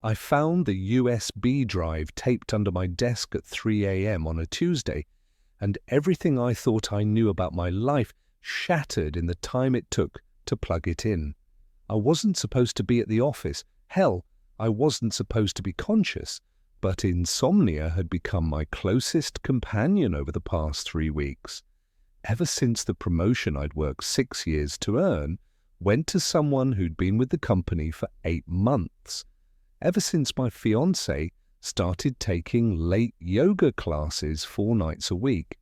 I found the USB drive taped under my desk at 3 a.m. on a Tuesday, and everything I thought I knew about my life shattered in the time it took to plug it in. I wasn't supposed to be at the office. Hell, I wasn't supposed to be conscious, but insomnia had become my closest companion over the past 3 weeks. Ever since the promotion I'd worked 6 years to earn went to someone who'd been with the company for 8 months. Ever since my fiancée started taking late yoga classes 4 nights a week.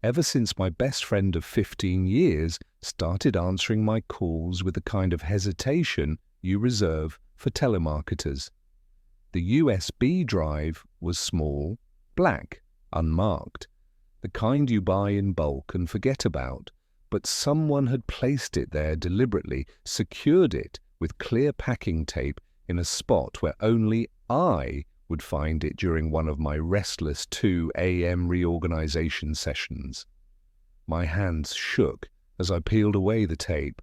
Ever since my best friend of 15 years started answering my calls with the kind of hesitation you reserve for telemarketers. The USB drive was small, black, unmarked, the kind you buy in bulk and forget about, but someone had placed it there deliberately, secured it with clear packing tape in a spot where only I would find it during one of my restless 2 a.m. reorganization sessions. My hands shook as I peeled away the tape.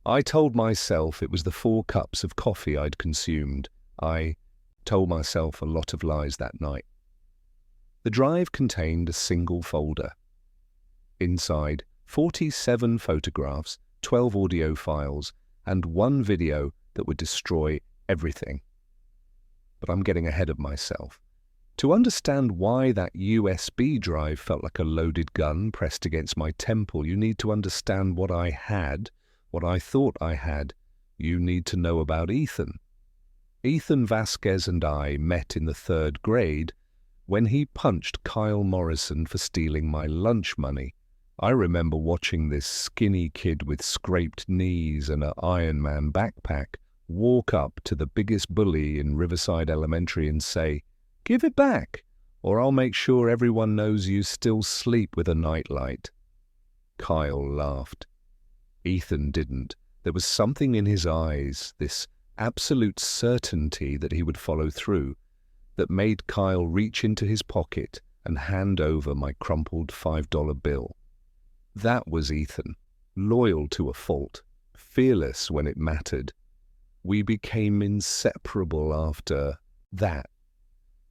I told myself it was the 4 cups of coffee I'd consumed. I told myself a lot of lies that night. The drive contained a single folder. Inside, 47 photographs, 12 audio files, and 1 video that would destroy everything. But I'm getting ahead of myself. To understand why that USB drive felt like a loaded gun pressed against my temple, you need to understand what I had, what I thought I had. You need to know about Ethan. Ethan Vasquez and I met in the 3rd grade when he punched Kyle Morrison for stealing my lunch money. I remember watching this skinny kid with scraped knees and an Iron Man backpack walk up to the biggest bully in Riverside Elementary and say, "Give it back, or I'll make sure everyone knows you still sleep with a nightlight." Kyle laughed. Ethan didn't. There was something in his eyes, this absolute certainty that he would follow through, that made Kyle reach into his pocket and hand over my crumpled $5 bill. That was Ethan, loyal to a fault, fearless when it mattered. We became inseparable after that.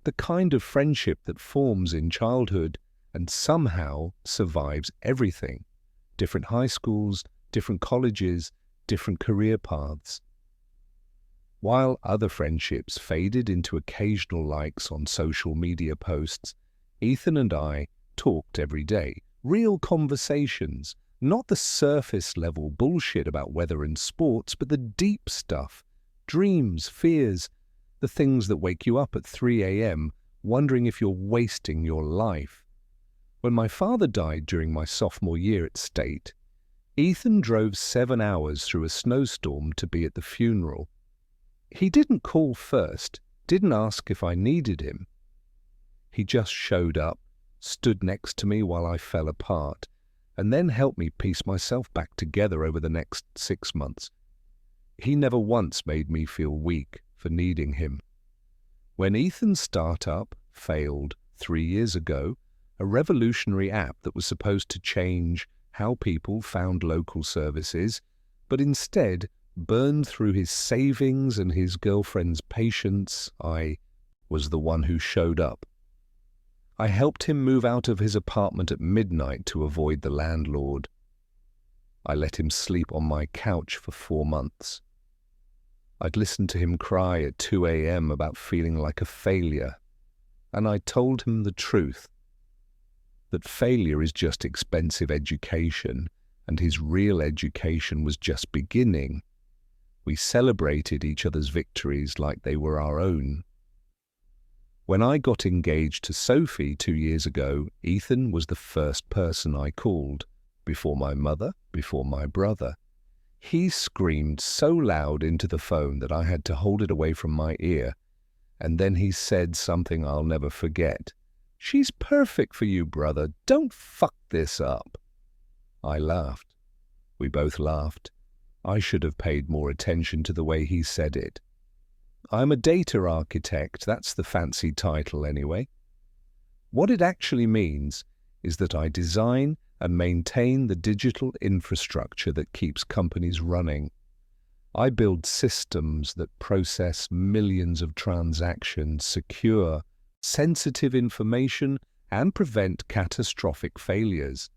The kind of friendship that forms in childhood and somehow survives everything. Different high schools, different colleges, different career paths. While other friendships faded into occasional likes on social media posts, Ethan and I talked every day. Real conversations, not the surface-level bullshit about weather and sports, but the deep stuff, dreams, fears, the things that wake you up at 3 a.m. wondering if you're wasting your life. When my father died during my sophomore year at State, Ethan drove 7 hours through a snowstorm to be at the funeral. He didn't call first, didn't ask if I needed him. He just showed up, stood next to me while I fell apart, and then helped me piece myself back together over the next 6 months. He never once made me feel weak for needing him. When Ethan's startup failed 3 years ago, a revolutionary app that was supposed to change how people found local services, but instead burned through his savings and his girlfriend's patience, I was the one who showed up. I helped him move out of his apartment at midnight to avoid the landlord. I let him sleep on my couch for 4 months. I'd listened to him cry at 2 a.m. about feeling like a failure, and I told him the truth, that failure is just expensive education, and his real education was just beginning. We celebrated each other's victories like they were our own. When I got engaged to Sophie 2 years ago, Ethan was the first person I called, before my mother, before my brother. He screamed so loud into the phone that I had to hold it away from my ear, and then he said something I'll never forget. "She's perfect for you, brother. Don't fuck this up." I laughed. We both laughed. I should have paid more attention to the way he said it. I'm a data architect, that's the fancy title anyway. What it actually means is that I design and maintain the digital infrastructure that keeps companies running. I build systems that process millions of transactions, secure sensitive information, and prevent catastrophic failures.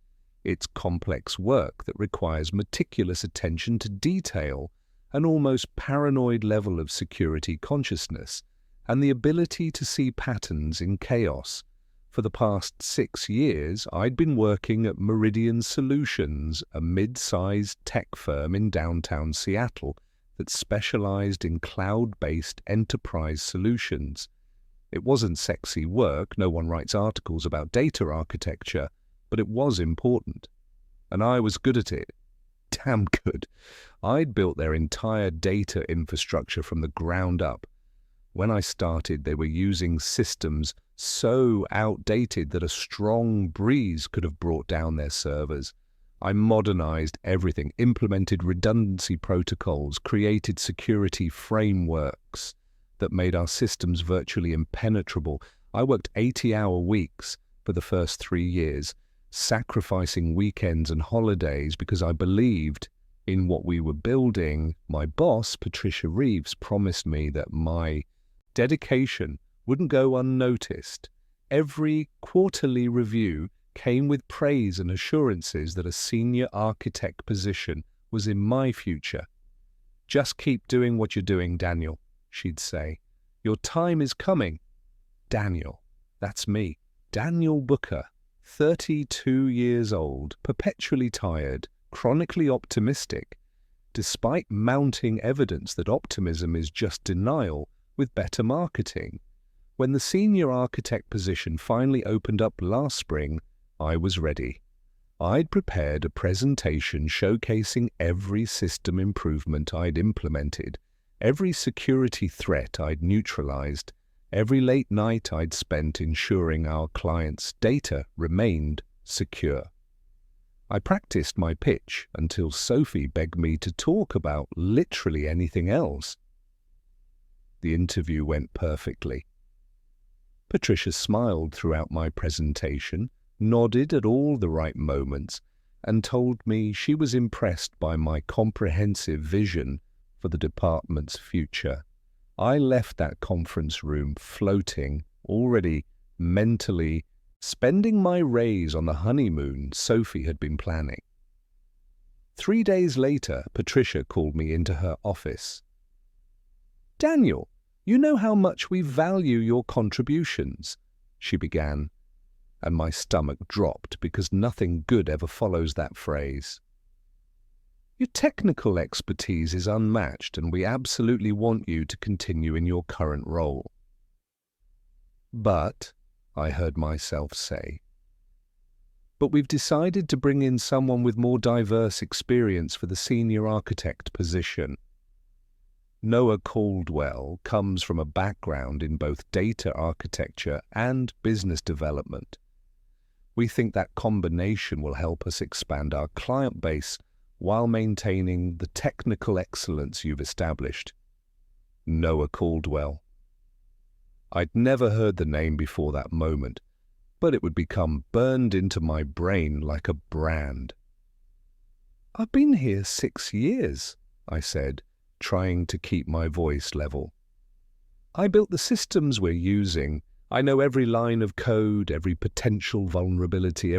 It's complex work that requires meticulous attention to detail, an almost paranoid level of security consciousness, and the ability to see patterns in chaos. For the past 6 years, I'd been working at Meridian Solutions, a mid-sized tech firm in downtown Seattle that specialized in cloud-based enterprise solutions. It wasn't sexy work, no one writes articles about data architecture, but it was important. And I was good at it. Damn good. I'd built their entire data infrastructure from the ground up. When I started, they were using systems so outdated that a strong breeze could have brought down their servers. I modernized everything, implemented redundancy protocols, created security frameworks that made our systems virtually impenetrable. I worked 80-hour weeks for the first 3 years, sacrificing weekends and holidays because I believed in what we were building. My boss, Patricia Reeves, promised me that my dedication wouldn't go unnoticed. Every quarterly review came with praise and assurances that a senior architect position was in my future. "Just keep doing what you're doing, Daniel," she'd say. "Your time is coming." Daniel, that's me. Daniel Booker, 32 years old, perpetually tired, chronically optimistic, despite mounting evidence that optimism is just denial with better marketing. When the senior architect position finally opened up last spring, I was ready. I'd prepared a presentation showcasing every system improvement I'd implemented, every security threat I'd neutralized, every late night I'd spent ensuring our clients' data remained secure. I practiced my pitch until Sophie begged me to talk about literally anything else. The interview went perfectly. Patricia smiled throughout my presentation, nodded at all the right moments, and told me she was impressed by my comprehensive vision for the department's future. I left that conference room floating, already mentally spending my raise on the honeymoon Sophie had been planning. 3 days later, Patricia called me into her office. "Daniel, you know how much we value your contributions," she began, and my stomach dropped because nothing good ever follows that phrase. "Your technical expertise is unmatched, and we absolutely want you to continue in your current role." "But," I heard myself say, "but we've decided to bring in someone with more diverse experience for the senior architect position." Noah Caldwell comes from a background in both data architecture and business development. We think that combination will help us expand our client base while maintaining the technical excellence you've established. Noah Caldwell. I'd never heard the name before that moment, but it would become burned into my brain like a brand. "I've been here 6 years," I said, trying to keep my voice level. "I built the systems we're using. I know every line of code, every potential vulnerability,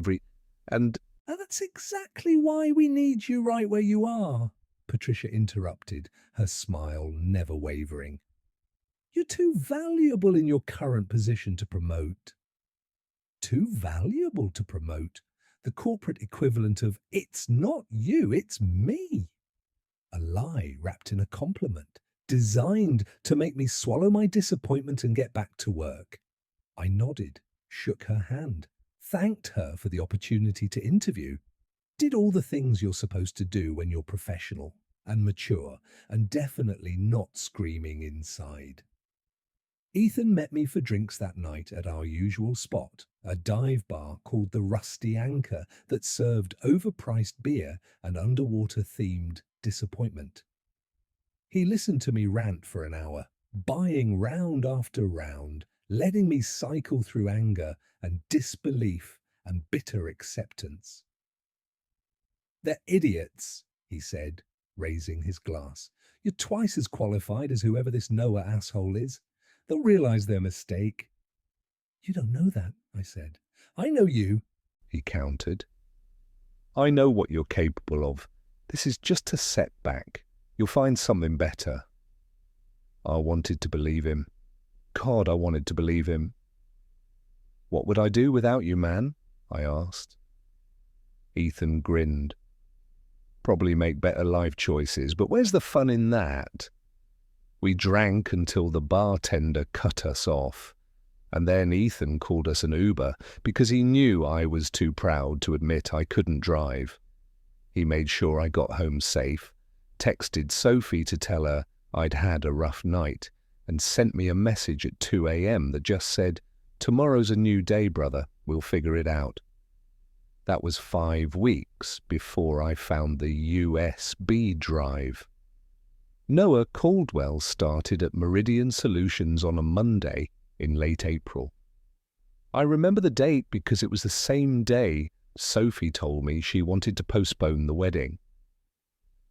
And that's exactly why we need you right where you are," Patricia interrupted, her smile never wavering. "You're too valuable in your current position to promote." Too valuable to promote? The corporate equivalent of "it's not you, it's me." A lie wrapped in a compliment, designed to make me swallow my disappointment and get back to work. I nodded, shook her hand, thanked her for the opportunity to interview, did all the things you're supposed to do when you're professional and mature and definitely not screaming inside. Ethan met me for drinks that night at our usual spot, a dive bar called the Rusty Anchor that served overpriced beer and underwater-themed disappointment. He listened to me rant for an hour, buying round after round, letting me cycle through anger and disbelief and bitter acceptance. "They're idiots," he said, raising his glass. You're twice as qualified as whoever this Noah asshole is. They'll realize their mistake. You don't know that, I said. I know you, he countered. I know what you're capable of. This is just a setback. You'll find something better. I wanted to believe him. God, I wanted to believe him. What would I do without you, man? I asked. Ethan grinned. Probably make better life choices, but where's the fun in that? We drank until the bartender cut us off, and then Ethan called us an Uber because he knew I was too proud to admit I couldn't drive. He made sure I got home safe, texted Sophie to tell her I'd had a rough night, and sent me a message at 2 a.m. that just said, "Tomorrow's a new day, brother. We'll figure it out." That was 5 weeks before I found the USB drive. Noah Caldwell started at Meridian Solutions on a Monday in late April. I remember the date because it was the same day Sophie told me she wanted to postpone the wedding.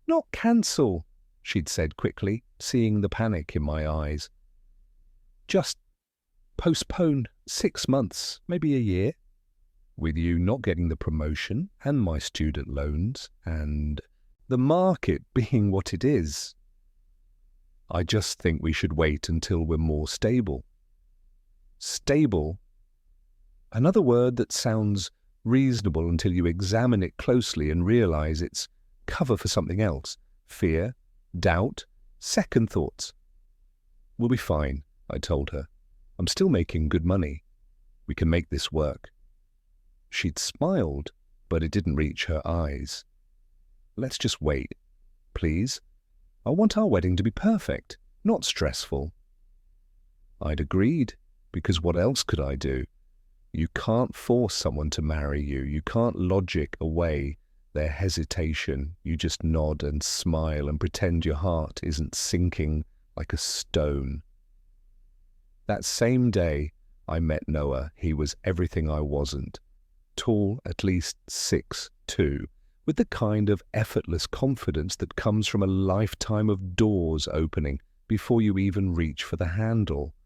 Not cancel, she'd said quickly, seeing the panic in my eyes. Just postpone 6 months, maybe a year. With you not getting the promotion and my student loans and the market being what it is, I just think we should wait until we're more stable. Stable? Another word that sounds reasonable until you examine it closely and realize it's cover for something else. Fear, doubt, second thoughts. We'll be fine, I told her. I'm still making good money. We can make this work. She'd smiled, but it didn't reach her eyes. Let's just wait, please. I want our wedding to be perfect, not stressful. I'd agreed, because what else could I do? You can't force someone to marry you. You can't logic away their hesitation. You just nod and smile and pretend your heart isn't sinking like a stone. That same day I met Noah, he was everything I wasn't. Tall, at least 6'2", with the kind of effortless confidence that comes from a lifetime of doors opening before you even reach for the handle.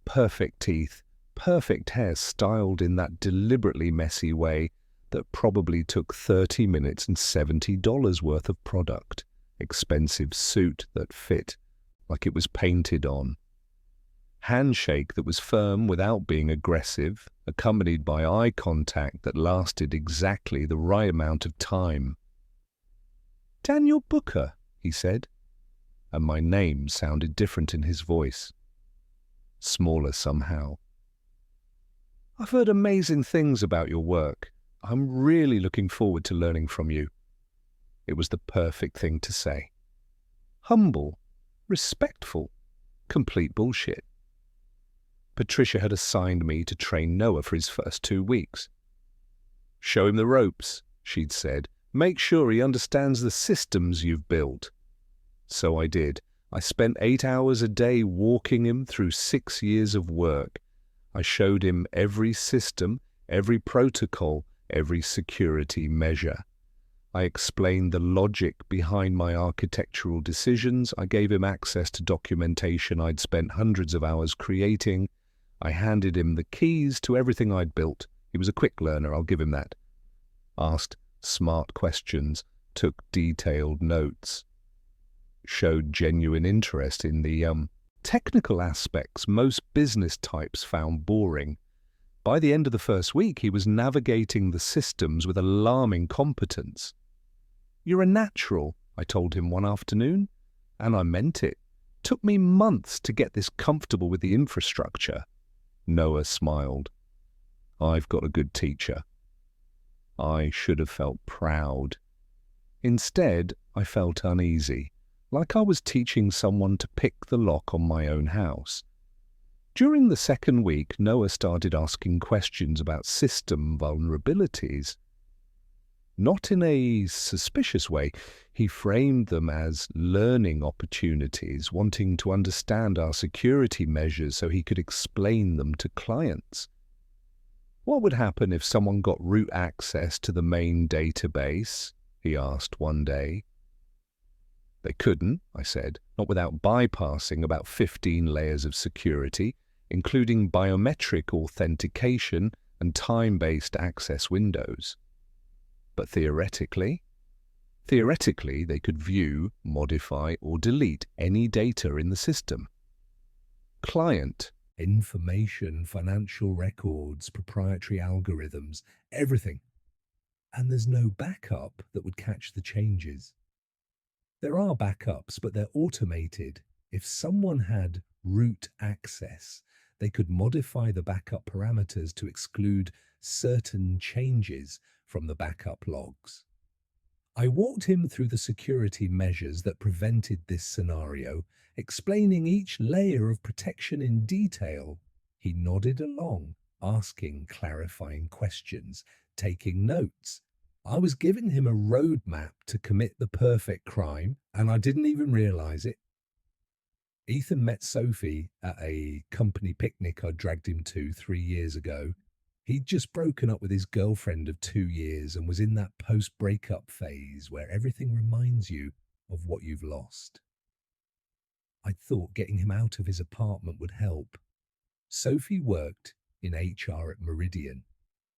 Perfect teeth, perfect hair styled in that deliberately messy way that probably took 30 minutes and $70 worth of product. Expensive suit that fit like it was painted on. Handshake that was firm without being aggressive, accompanied by eye contact that lasted exactly the right amount of time. "Daniel Booker," he said, and my name sounded different in his voice. Smaller somehow. "I've heard amazing things about your work. I'm really looking forward to learning from you." It was the perfect thing to say. Humble, respectful, complete bullshit. Patricia had assigned me to train Noah for his first 2 weeks. "Show him the ropes," she'd said. "Make sure he understands the systems you've built." So I did. I spent 8 hours a day walking him through 6 years of work. I showed him every system, every protocol, every security measure. I explained the logic behind my architectural decisions. I gave him access to documentation I'd spent hundreds of hours creating. I handed him the keys to everything I'd built. He was a quick learner, I'll give him that. Asked smart questions, took detailed notes. Showed genuine interest in the technical aspects most business types found boring. By the end of the first week, he was navigating the systems with alarming competence. "You're a natural," I told him one afternoon, and I meant it. "Took me months to get this comfortable with the infrastructure." Noah smiled. "I've got a good teacher." I should have felt proud. Instead, I felt uneasy, like I was teaching someone to pick the lock on my own house. During the second week, Noah started asking questions about system vulnerabilities. Not in a suspicious way. He framed them as learning opportunities, wanting to understand our security measures so he could explain them to clients. What would happen if someone got root access to the main database? He asked one day. They couldn't, I said, not without bypassing about 15 layers of security, including biometric authentication and time-based access windows. But theoretically, they could view, modify, or delete any data in the system. Client, information, financial records, proprietary algorithms, everything. And there's no backup that would catch the changes. There are backups, but they're automated. If someone had root access, they could modify the backup parameters to exclude certain changes from the backup logs. I walked him through the security measures that prevented this scenario, explaining each layer of protection in detail. He nodded along, asking clarifying questions, taking notes. I was giving him a roadmap to commit the perfect crime, and I didn't even realize it. Ethan met Sophie at a company picnic I dragged him to 3 years ago. He'd just broken up with his girlfriend of 2 years and was in that post-breakup phase where everything reminds you of what you've lost. I thought getting him out of his apartment would help. Sophie worked in HR at Meridian.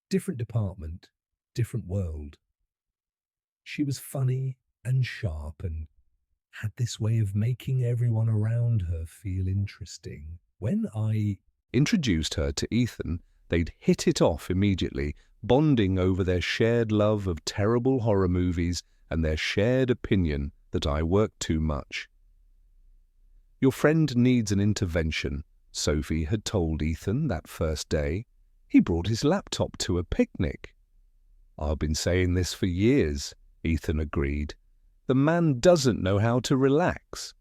Different department, different world. She was funny and sharp and had this way of making everyone around her feel interesting. When I introduced her to Ethan, they'd hit it off immediately, bonding over their shared love of terrible horror movies and their shared opinion that I worked too much. Your friend needs an intervention, Sophie had told Ethan that first day. He brought his laptop to a picnic. I've been saying this for years, Ethan agreed. The man doesn't know how to relax.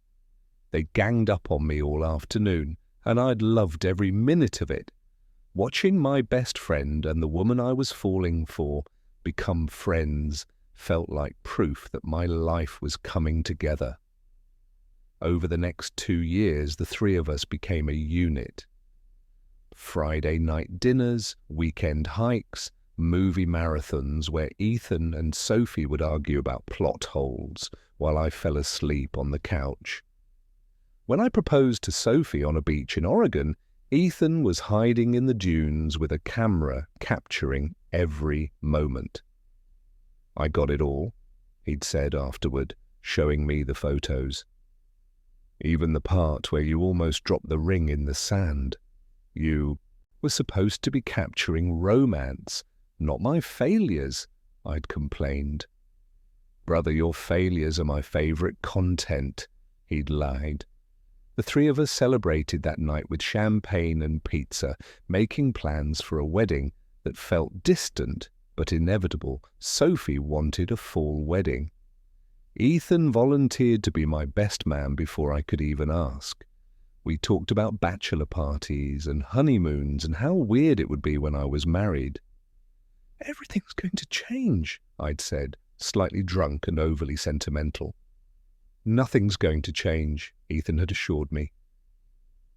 They ganged up on me all afternoon, and I'd loved every minute of it. Watching my best friend and the woman I was falling for become friends felt like proof that my life was coming together. Over the next 2 years, the three of us became a unit. Friday night dinners, weekend hikes, movie marathons where Ethan and Sophie would argue about plot holes while I fell asleep on the couch. When I proposed to Sophie on a beach in Oregon, Ethan was hiding in the dunes with a camera capturing every moment. I got it all, he'd said afterward, showing me the photos. Even the part where you almost dropped the ring in the sand. You were supposed to be capturing romance, not my failures, I'd complained. Brother, your failures are my favorite content, he'd lied. The three of us celebrated that night with champagne and pizza, making plans for a wedding that felt distant but inevitable. Sophie wanted a fall wedding. Ethan volunteered to be my best man before I could even ask. We talked about bachelor parties and honeymoons and how weird it would be when I was married. Everything's going to change, I'd said, slightly drunk and overly sentimental. Nothing's going to change, Ethan had assured me.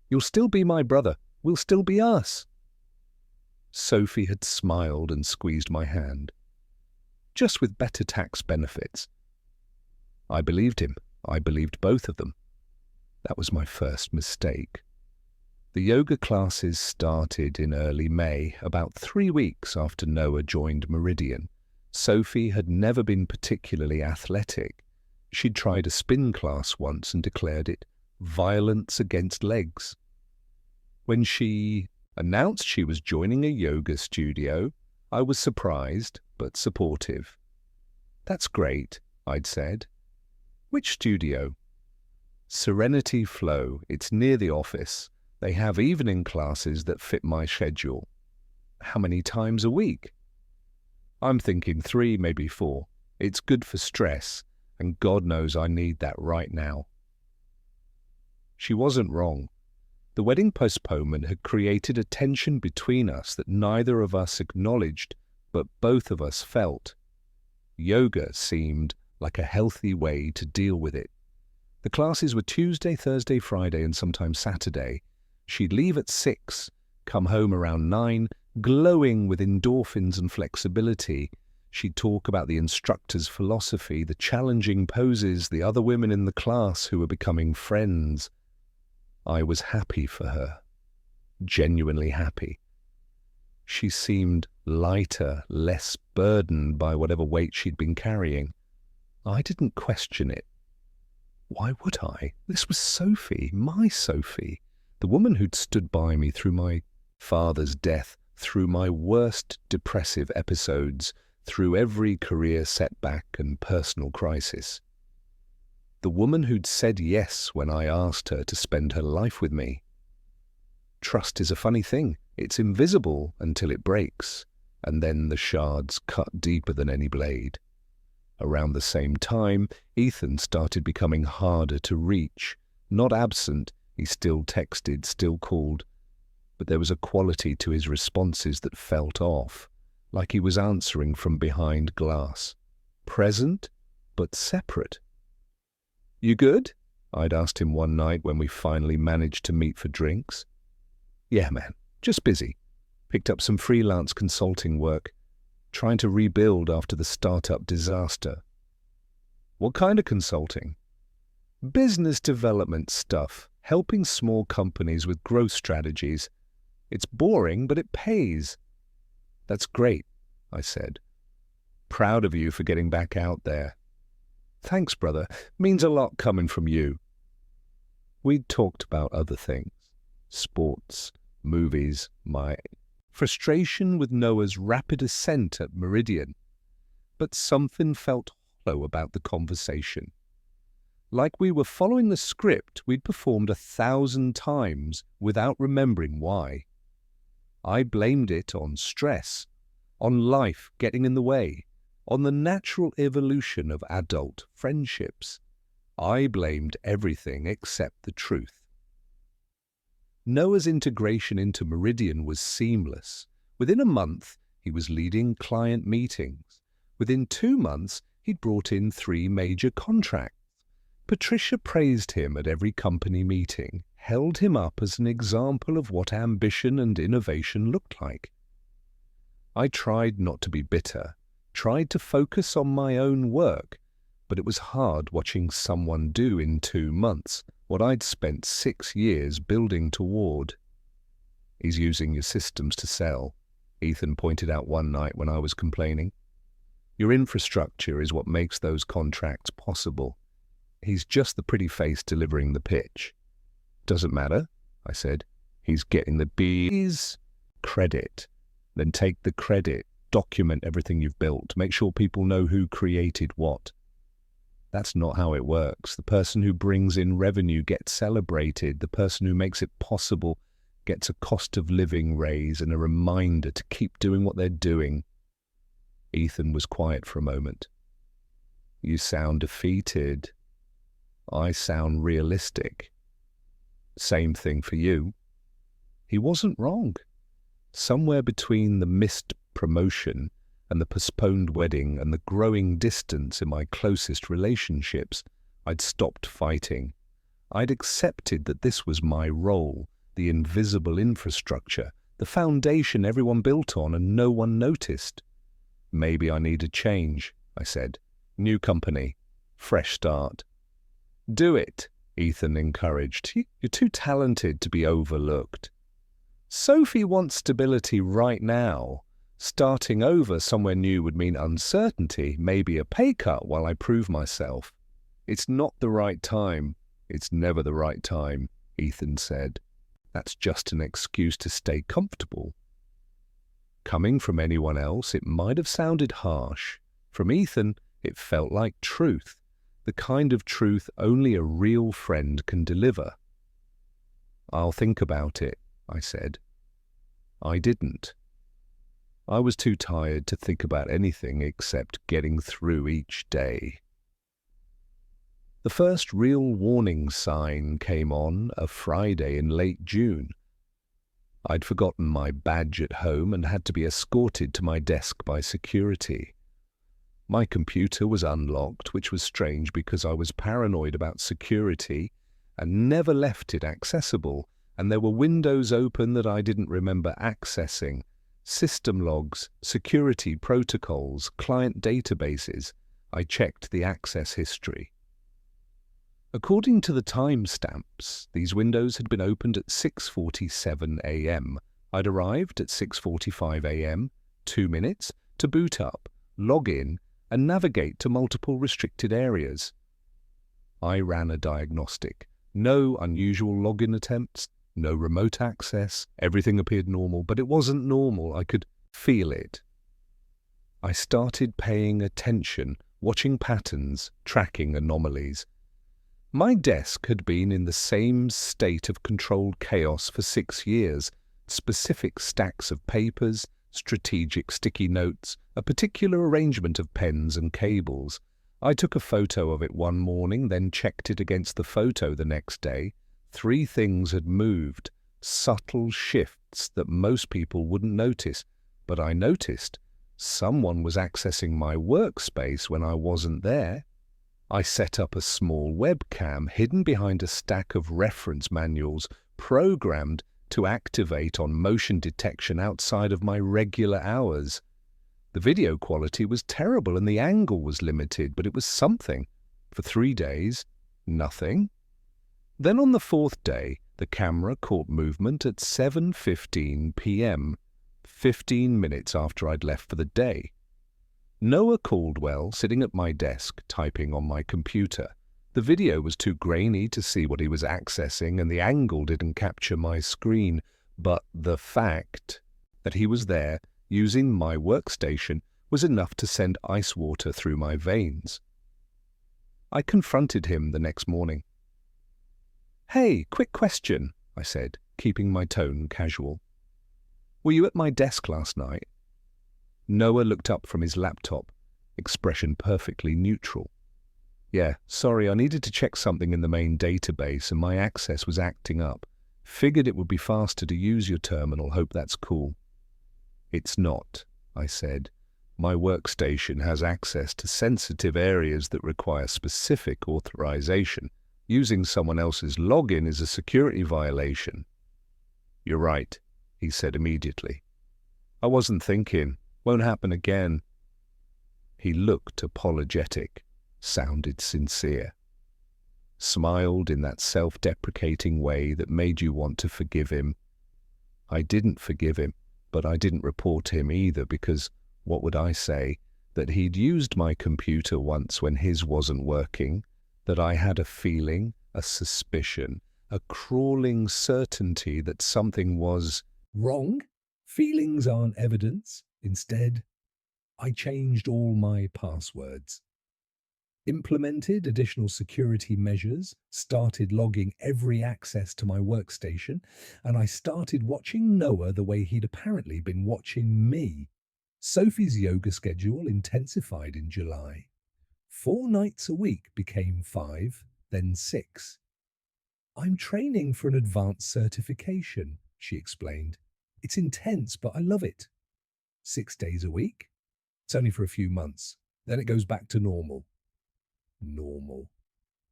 You'll still be my brother. We'll still be us. Sophie had smiled and squeezed my hand. Just with better tax benefits. I believed him. I believed both of them. That was my first mistake. The yoga classes started in early May, about 3 weeks after Noah joined Meridian. Sophie had never been particularly athletic. She'd tried a spin class once and declared it violence against legs. When she announced she was joining a yoga studio, I was surprised but supportive. That's great, I'd said. Which studio? Serenity Flow. It's near the office. They have evening classes that fit my schedule. How many times a week? I'm thinking 3, maybe 4. It's good for stress, and God knows I need that right now. She wasn't wrong. The wedding postponement had created a tension between us that neither of us acknowledged, but both of us felt. Yoga seemed like a healthy way to deal with it. The classes were Tuesday, Thursday, Friday, and sometimes Saturday. She'd leave at 6, come home around 9, glowing with endorphins and flexibility. She'd talk about the instructor's philosophy, the challenging poses, the other women in the class who were becoming friends. I was happy for her, genuinely happy. She seemed lighter, less burdened by whatever weight she'd been carrying. I didn't question it. Why would I? This was Sophie, my Sophie, the woman who'd stood by me through my father's death, through my worst depressive episodes, through every career setback and personal crisis. The woman who'd said yes when I asked her to spend her life with me. Trust is a funny thing. It's invisible until it breaks, and then the shards cut deeper than any blade. Around the same time, Ethan started becoming harder to reach. Not absent, he still texted, still called, but there was a quality to his responses that felt off, like he was answering from behind glass. Present, but separate. "You good?" I'd asked him one night when we finally managed to meet for drinks. "Yeah, man, just busy. Picked up some freelance consulting work, trying to rebuild after the startup disaster." "What kind of consulting?" "Business development stuff, helping small companies with growth strategies. It's boring, but it pays." "That's great," I said. "Proud of you for getting back out there." "Thanks, brother. Means a lot coming from you." We'd talked about other things. Sports, movies, my frustration with Noah's rapid ascent at Meridian. But something felt hollow about the conversation. Like we were following the script we'd performed 1,000 times without remembering why. I blamed it on stress, on life getting in the way, on the natural evolution of adult friendships. I blamed everything except the truth. Noah's integration into Meridian was seamless. Within a month, he was leading client meetings. Within 2 months, he'd brought in 3 major contracts. Patricia praised him at every company meeting, held him up as an example of what ambition and innovation looked like. I tried not to be bitter, tried to focus on my own work, but it was hard watching someone do in 2 months what I'd spent 6 years building toward. "He's using your systems to sell," Ethan pointed out one night when I was complaining. "Your infrastructure is what makes those contracts possible. He's just the pretty face delivering the pitch." "Doesn't matter," I said. "He's getting the B's credit. Then take the credit, document everything you've built, make sure people know who created what." "That's not how it works. The person who brings in revenue gets celebrated. The person who makes it possible gets a cost of living raise and a reminder to keep doing what they're doing." Ethan was quiet for a moment. "You sound defeated." "I sound realistic." "Same thing for you." He wasn't wrong. Somewhere between the missed promotion and the postponed wedding and the growing distance in my closest relationships, I'd stopped fighting. I'd accepted that this was my role, the invisible infrastructure, the foundation everyone built on and no one noticed. "Maybe I need a change," I said. "New company, fresh start." "Do it," Ethan encouraged. "You're too talented to be overlooked." "Sophie wants stability right now. Starting over somewhere new would mean uncertainty, maybe a pay cut while I prove myself." "It's not the right time." "It's never the right time," Ethan said. "That's just an excuse to stay comfortable." Coming from anyone else, it might have sounded harsh. From Ethan, it felt like truth, the kind of truth only a real friend can deliver. "I'll think about it," I said. I didn't. I was too tired to think about anything except getting through each day. The first real warning sign came on a Friday in late June. I'd forgotten my badge at home and had to be escorted to my desk by security. My computer was unlocked, which was strange because I was paranoid about security and never left it accessible, and there were windows open that I didn't remember accessing, System logs, security protocols, client databases. I checked the access history. According to the timestamps, these windows had been opened at 6:47 a.m. I'd arrived at 6:45 a.m., 2 minutes, to boot up, log in, and navigate to multiple restricted areas. I ran a diagnostic. No unusual login attempts, no remote access. Everything appeared normal, but it wasn't normal. I could feel it. I started paying attention, watching patterns, tracking anomalies. My desk had been in the same state of controlled chaos for 6 years. Specific stacks of papers, strategic sticky notes, a particular arrangement of pens and cables. I took a photo of it one morning, then checked it against the photo the next day. 3 things had moved, subtle shifts that most people wouldn't notice, but I noticed. Someone was accessing my workspace when I wasn't there. I set up a small webcam hidden behind a stack of reference manuals programmed to activate on motion detection outside of my regular hours. The video quality was terrible and the angle was limited, but it was something. For 3 days, nothing. Then on the 4th day, the camera caught movement at 7:15 p.m., 15 minutes after I'd left for the day. Noah Caldwell sitting at my desk, typing on my computer. The video was too grainy to see what he was accessing, and the angle didn't capture my screen. But the fact that he was there, using my workstation, was enough to send ice water through my veins. I confronted him the next morning. "Hey, quick question," I said, keeping my tone casual. "Were you at my desk last night?" Noah looked up from his laptop, expression perfectly neutral. "Yeah, sorry, I needed to check something in the main database and my access was acting up. Figured it would be faster to use your terminal, hope that's cool." "It's not," I said. "My workstation has access to sensitive areas that require specific authorization. Using someone else's login is a security violation." "You're right," he said immediately. "I wasn't thinking. Won't happen again." He looked apologetic, sounded sincere, smiled in that self-deprecating way that made you want to forgive him. I didn't forgive him, but I didn't report him either because, what would I say? That he'd used my computer once when his wasn't working, that I had a feeling, a suspicion, a crawling certainty that something was wrong. Feelings aren't evidence. Instead, I changed all my passwords, implemented additional security measures, started logging every access to my workstation, and I started watching Noah the way he'd apparently been watching me. Sophie's yoga schedule intensified in July. 4 nights a week became 5, then 6. "I'm training for an advanced certification," she explained. "It's intense, but I love it. 6 days a week? It's only for a few months. Then it goes back to normal." Normal.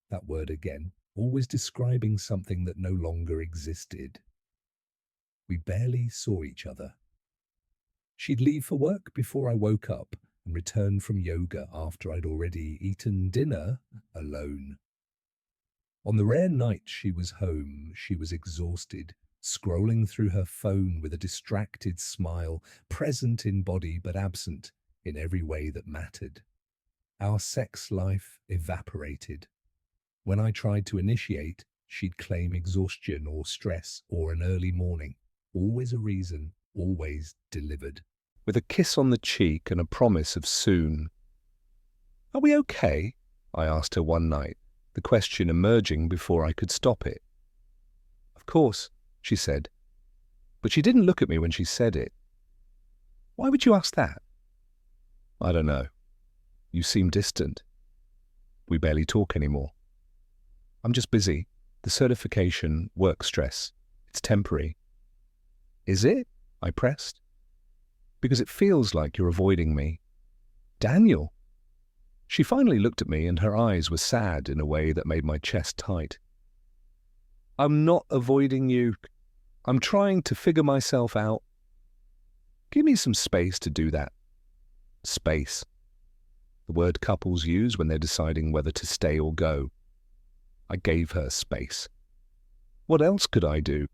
That word again, always describing something that no longer existed. We barely saw each other. She'd leave for work before I woke up and return from yoga after I'd already eaten dinner alone. On the rare night she was home, she was exhausted, scrolling through her phone with a distracted smile, present in body but absent in every way that mattered. Our sex life evaporated. When I tried to initiate, she'd claim exhaustion or stress or an early morning. Always a reason, always delivered. With a kiss on the cheek and a promise of soon. "Are we okay?" I asked her one night, the question emerging before I could stop it. "Of course," she said, but she didn't look at me when she said it. "Why would you ask that?" "I don't know. You seem distant. We barely talk anymore." "I'm just busy. The certification, work stress. It's temporary." "Is it?" I pressed. "Because it feels like you're avoiding me." "Daniel." She finally looked at me and her eyes were sad in a way that made my chest tight. "I'm not avoiding you. I'm trying to figure myself out." Give me some space to do that. Space. The word couples use when they're deciding whether to stay or go. I gave her space. What else could I do?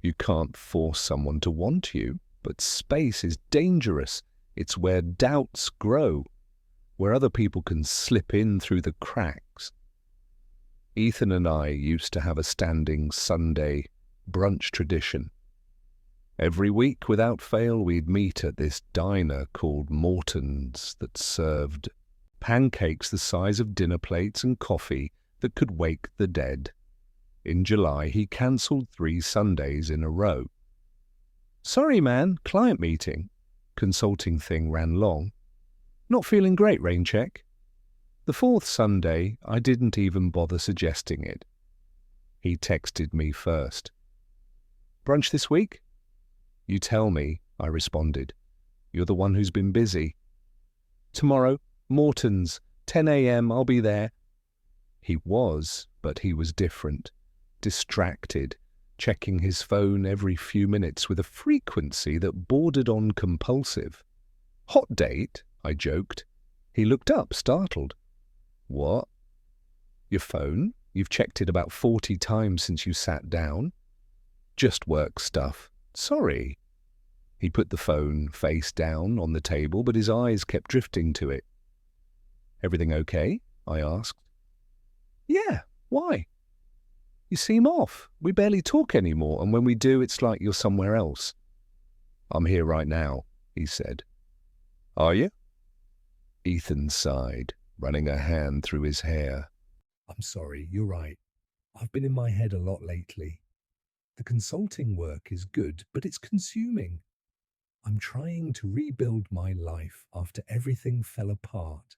You can't force someone to want you, but space is dangerous. It's where doubts grow, where other people can slip in through the cracks. Ethan and I used to have a standing Sunday brunch tradition. Every week, without fail, we'd meet at this diner called Morton's that served pancakes the size of dinner plates and coffee that could wake the dead. In July, he cancelled 3 Sundays in a row. Sorry, man, client meeting. Consulting thing ran long. Not feeling great, rain check. The 4th Sunday, I didn't even bother suggesting it. He texted me first. Brunch this week? You tell me, I responded. You're the one who's been busy. Tomorrow, Morton's, 10 a.m, I'll be there. He was, but he was different. Distracted, checking his phone every few minutes with a frequency that bordered on compulsive. Hot date, I joked. He looked up, startled. What? Your phone? You've checked it about 40 times since you sat down. Just work stuff. Sorry. He put the phone face down on the table, but his eyes kept drifting to it. Everything okay? I asked. Yeah, why? You seem off. We barely talk anymore, and when we do, it's like you're somewhere else. I'm here right now, he said. Are you? Ethan sighed, running a hand through his hair. I'm sorry, you're right. I've been in my head a lot lately. The consulting work is good, but it's consuming. I'm trying to rebuild my life after everything fell apart,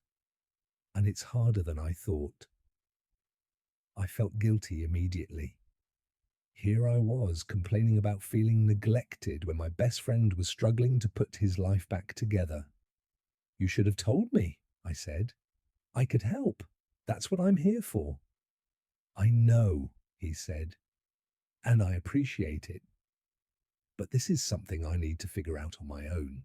and it's harder than I thought. I felt guilty immediately. Here I was, complaining about feeling neglected when my best friend was struggling to put his life back together. You should have told me, I said. I could help. That's what I'm here for. I know, he said, and I appreciate it. But this is something I need to figure out on my own.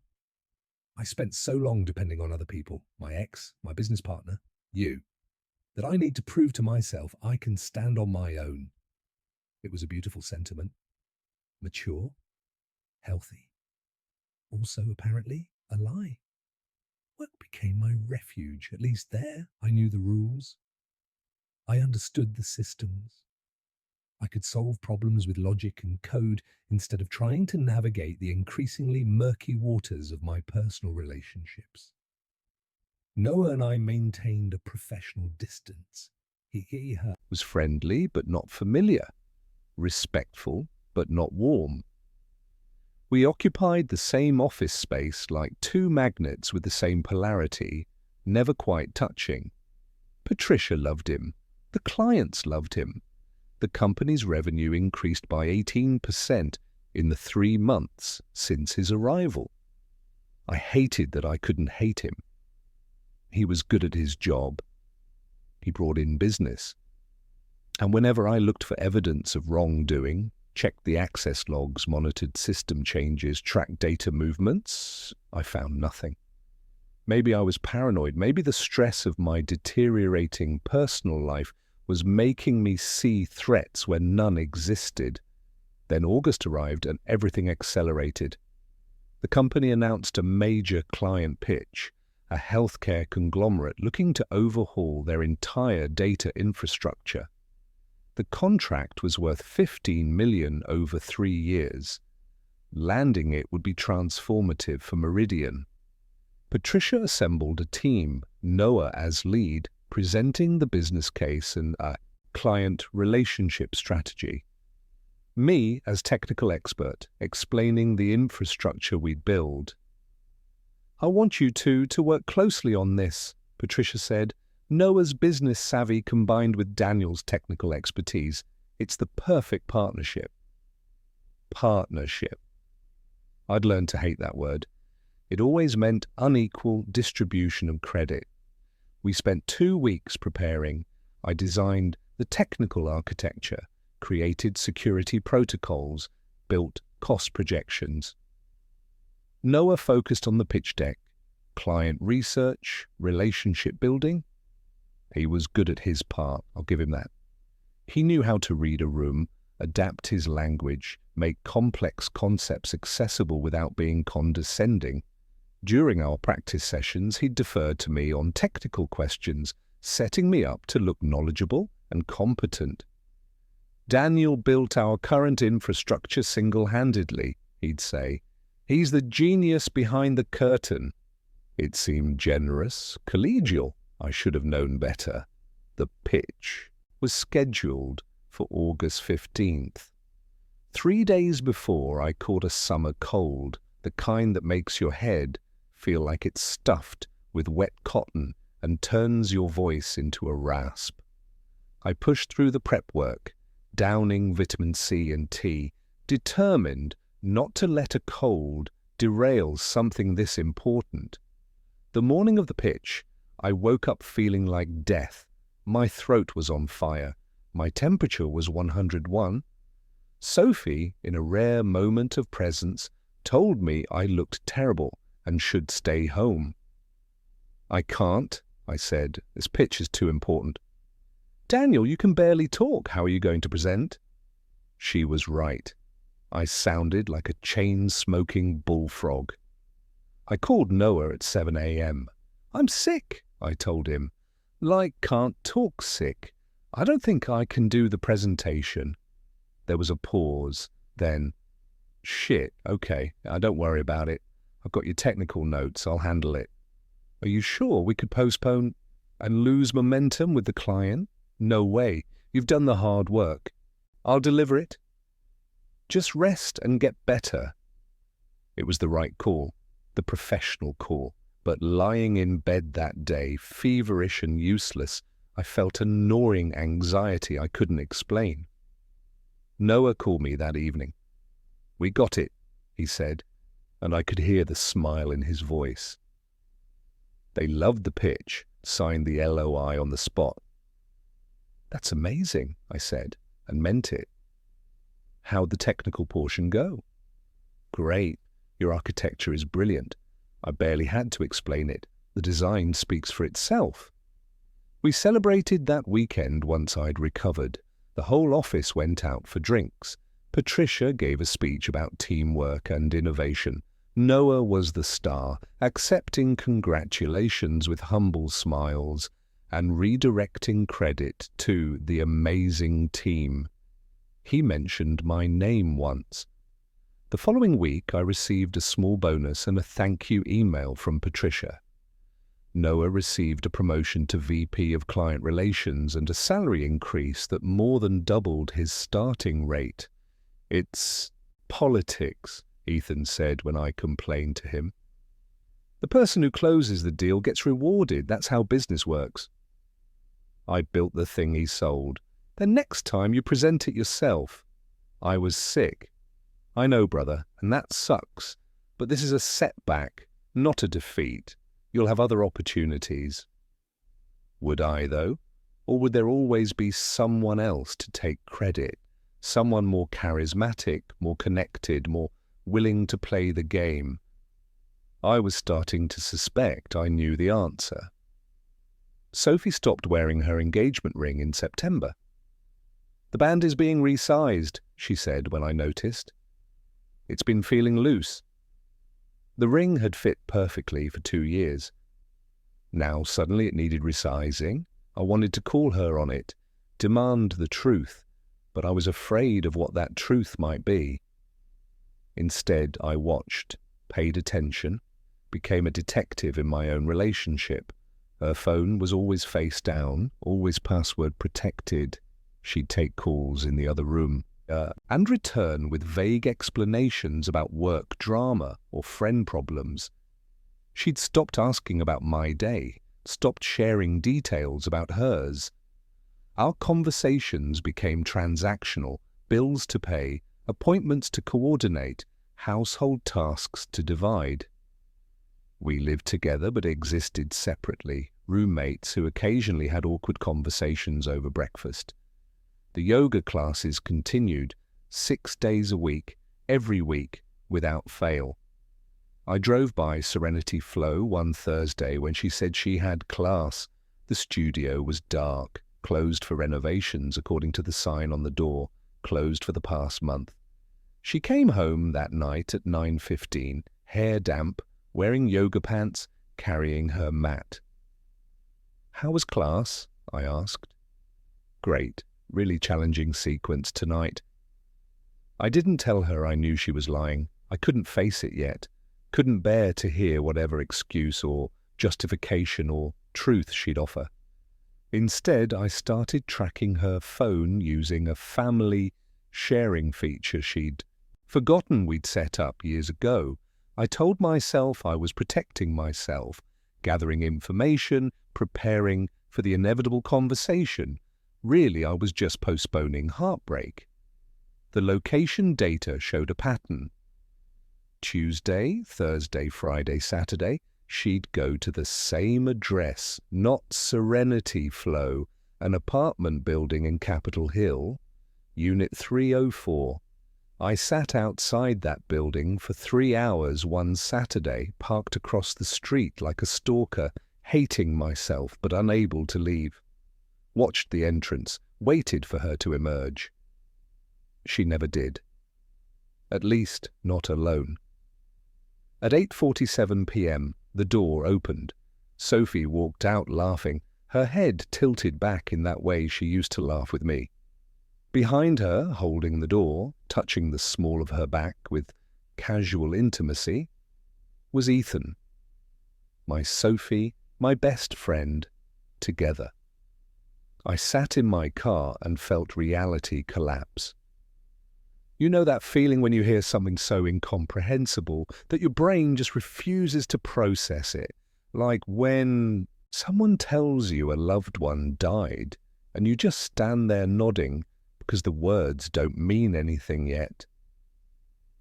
I spent so long depending on other people, my ex, my business partner, you, that I need to prove to myself I can stand on my own. It was a beautiful sentiment. Mature, healthy. Also, apparently, a lie. Work became my refuge. At least there, I knew the rules. I understood the systems. I could solve problems with logic and code instead of trying to navigate the increasingly murky waters of my personal relationships. Noah and I maintained a professional distance. He was friendly but not familiar, respectful but not warm. We occupied the same office space like 2 magnets with the same polarity, never quite touching. Patricia loved him. The clients loved him. The company's revenue increased by 18% in the 3 months since his arrival. I hated that I couldn't hate him. He was good at his job. He brought in business. And whenever I looked for evidence of wrongdoing, checked the access logs, monitored system changes, tracked data movements, I found nothing. Maybe I was paranoid. Maybe the stress of my deteriorating personal life was making me see threats where none existed. Then August arrived and everything accelerated. The company announced a major client pitch, a healthcare conglomerate looking to overhaul their entire data infrastructure. The contract was worth $15 million over 3 years. Landing it would be transformative for Meridian. Patricia assembled a team, Noah as lead, presenting the business case and a client relationship strategy. Me as technical expert, explaining the infrastructure we'd build. I want you two to work closely on this, Patricia said. Noah's business savvy combined with Daniel's technical expertise. It's the perfect partnership. Partnership. I'd learned to hate that word. It always meant unequal distribution of credit. We spent 2 weeks preparing. I designed the technical architecture, created security protocols, built cost projections. Noah focused on the pitch deck, client research, relationship building. He was good at his part, I'll give him that. He knew how to read a room, adapt his language, make complex concepts accessible without being condescending. During our practice sessions, he deferred to me on technical questions, setting me up to look knowledgeable and competent. Daniel built our current infrastructure single-handedly, he'd say. He's the genius behind the curtain. It seemed generous, collegial. I should have known better. The pitch was scheduled for August 15th. 3 days before, I caught a summer cold, the kind that makes your head feel like it's stuffed with wet cotton and turns your voice into a rasp. I pushed through the prep work, downing vitamin C and tea, determined not to let a cold derail something this important. The morning of the pitch, I woke up feeling like death. My throat was on fire. My temperature was 101. Sophie, in a rare moment of presence, told me I looked terrible and should stay home. I can't, I said. This pitch is too important. Daniel, you can barely talk. How are you going to present? She was right. I sounded like a chain-smoking bullfrog. I called Noah at 7 a.m. I'm sick, I told him. Like can't talk sick. I don't think I can do the presentation. There was a pause. Then, shit, okay, don't worry about it. I've got your technical notes, I'll handle it. Are you sure we could postpone and lose momentum with the client? No way. You've done the hard work. I'll deliver it. Just rest and get better. It was the right call, the professional call. But lying in bed that day, feverish and useless, I felt a gnawing anxiety I couldn't explain. Noah called me that evening. We got it, he said, and I could hear the smile in his voice. They loved the pitch, signed the LOI on the spot. That's amazing, I said, and meant it. How'd the technical portion go? Great. Your architecture is brilliant. I barely had to explain it. The design speaks for itself. We celebrated that weekend once I'd recovered. The whole office went out for drinks. Patricia gave a speech about teamwork and innovation. Noah was the star, accepting congratulations with humble smiles and redirecting credit to the amazing team. He mentioned my name once. The following week, I received a small bonus and a thank you email from Patricia. Noah received a promotion to VP of Client Relations and a salary increase that more than doubled his starting rate. It's politics, Ethan said when I complained to him. The person who closes the deal gets rewarded. That's how business works. I built the thing he sold. Then next time you present it yourself. I was sick. I know, brother, and that sucks, but this is a setback, not a defeat. You'll have other opportunities. Would I, though? Or would there always be someone else to take credit? Someone more charismatic, more connected, more willing to play the game? I was starting to suspect I knew the answer. Sophie stopped wearing her engagement ring in September. The band is being resized, she said when I noticed. It's been feeling loose. The ring had fit perfectly for 2 years. Now suddenly it needed resizing. I wanted to call her on it, demand the truth, but I was afraid of what that truth might be. Instead, I watched, paid attention, became a detective in my own relationship. Her phone was always face down, always password protected. She'd take calls in the other room. And return with vague explanations about work drama or friend problems. She'd stopped asking about my day, stopped sharing details about hers. Our conversations became transactional, bills to pay, appointments to coordinate, household tasks to divide. We lived together but existed separately, roommates who occasionally had awkward conversations over breakfast. The yoga classes continued, 6 days a week, every week, without fail. I drove by Serenity Flow one Thursday when she said she had class. The studio was dark, closed for renovations according to the sign on the door, closed for the past month. She came home that night at 9:15, hair damp, wearing yoga pants, carrying her mat. "How was class?" I asked. "Great, really challenging sequence tonight." I didn't tell her I knew she was lying. I couldn't face it yet. Couldn't bear to hear whatever excuse or justification or truth she'd offer. Instead, I started tracking her phone using a family sharing feature she'd forgotten we'd set up years ago. I told myself I was protecting myself, gathering information, preparing for the inevitable conversation. Really, I was just postponing heartbreak. The location data showed a pattern. Tuesday, Thursday, Friday, Saturday, she'd go to the same address, not Serenity Flow, an apartment building in Capitol Hill, Unit 304. I sat outside that building for 3 hours one Saturday, parked across the street like a stalker, hating myself but unable to leave. Watched the entrance, waited for her to emerge. She never did. At least, not alone. At 8:47 p.m., the door opened. Sophie walked out laughing, her head tilted back in that way she used to laugh with me. Behind her, holding the door, touching the small of her back with casual intimacy, was Ethan. My Sophie, my best friend, together. I sat in my car and felt reality collapse. You know that feeling when you hear something so incomprehensible that your brain just refuses to process it, like when someone tells you a loved one died and you just stand there nodding because the words don't mean anything yet.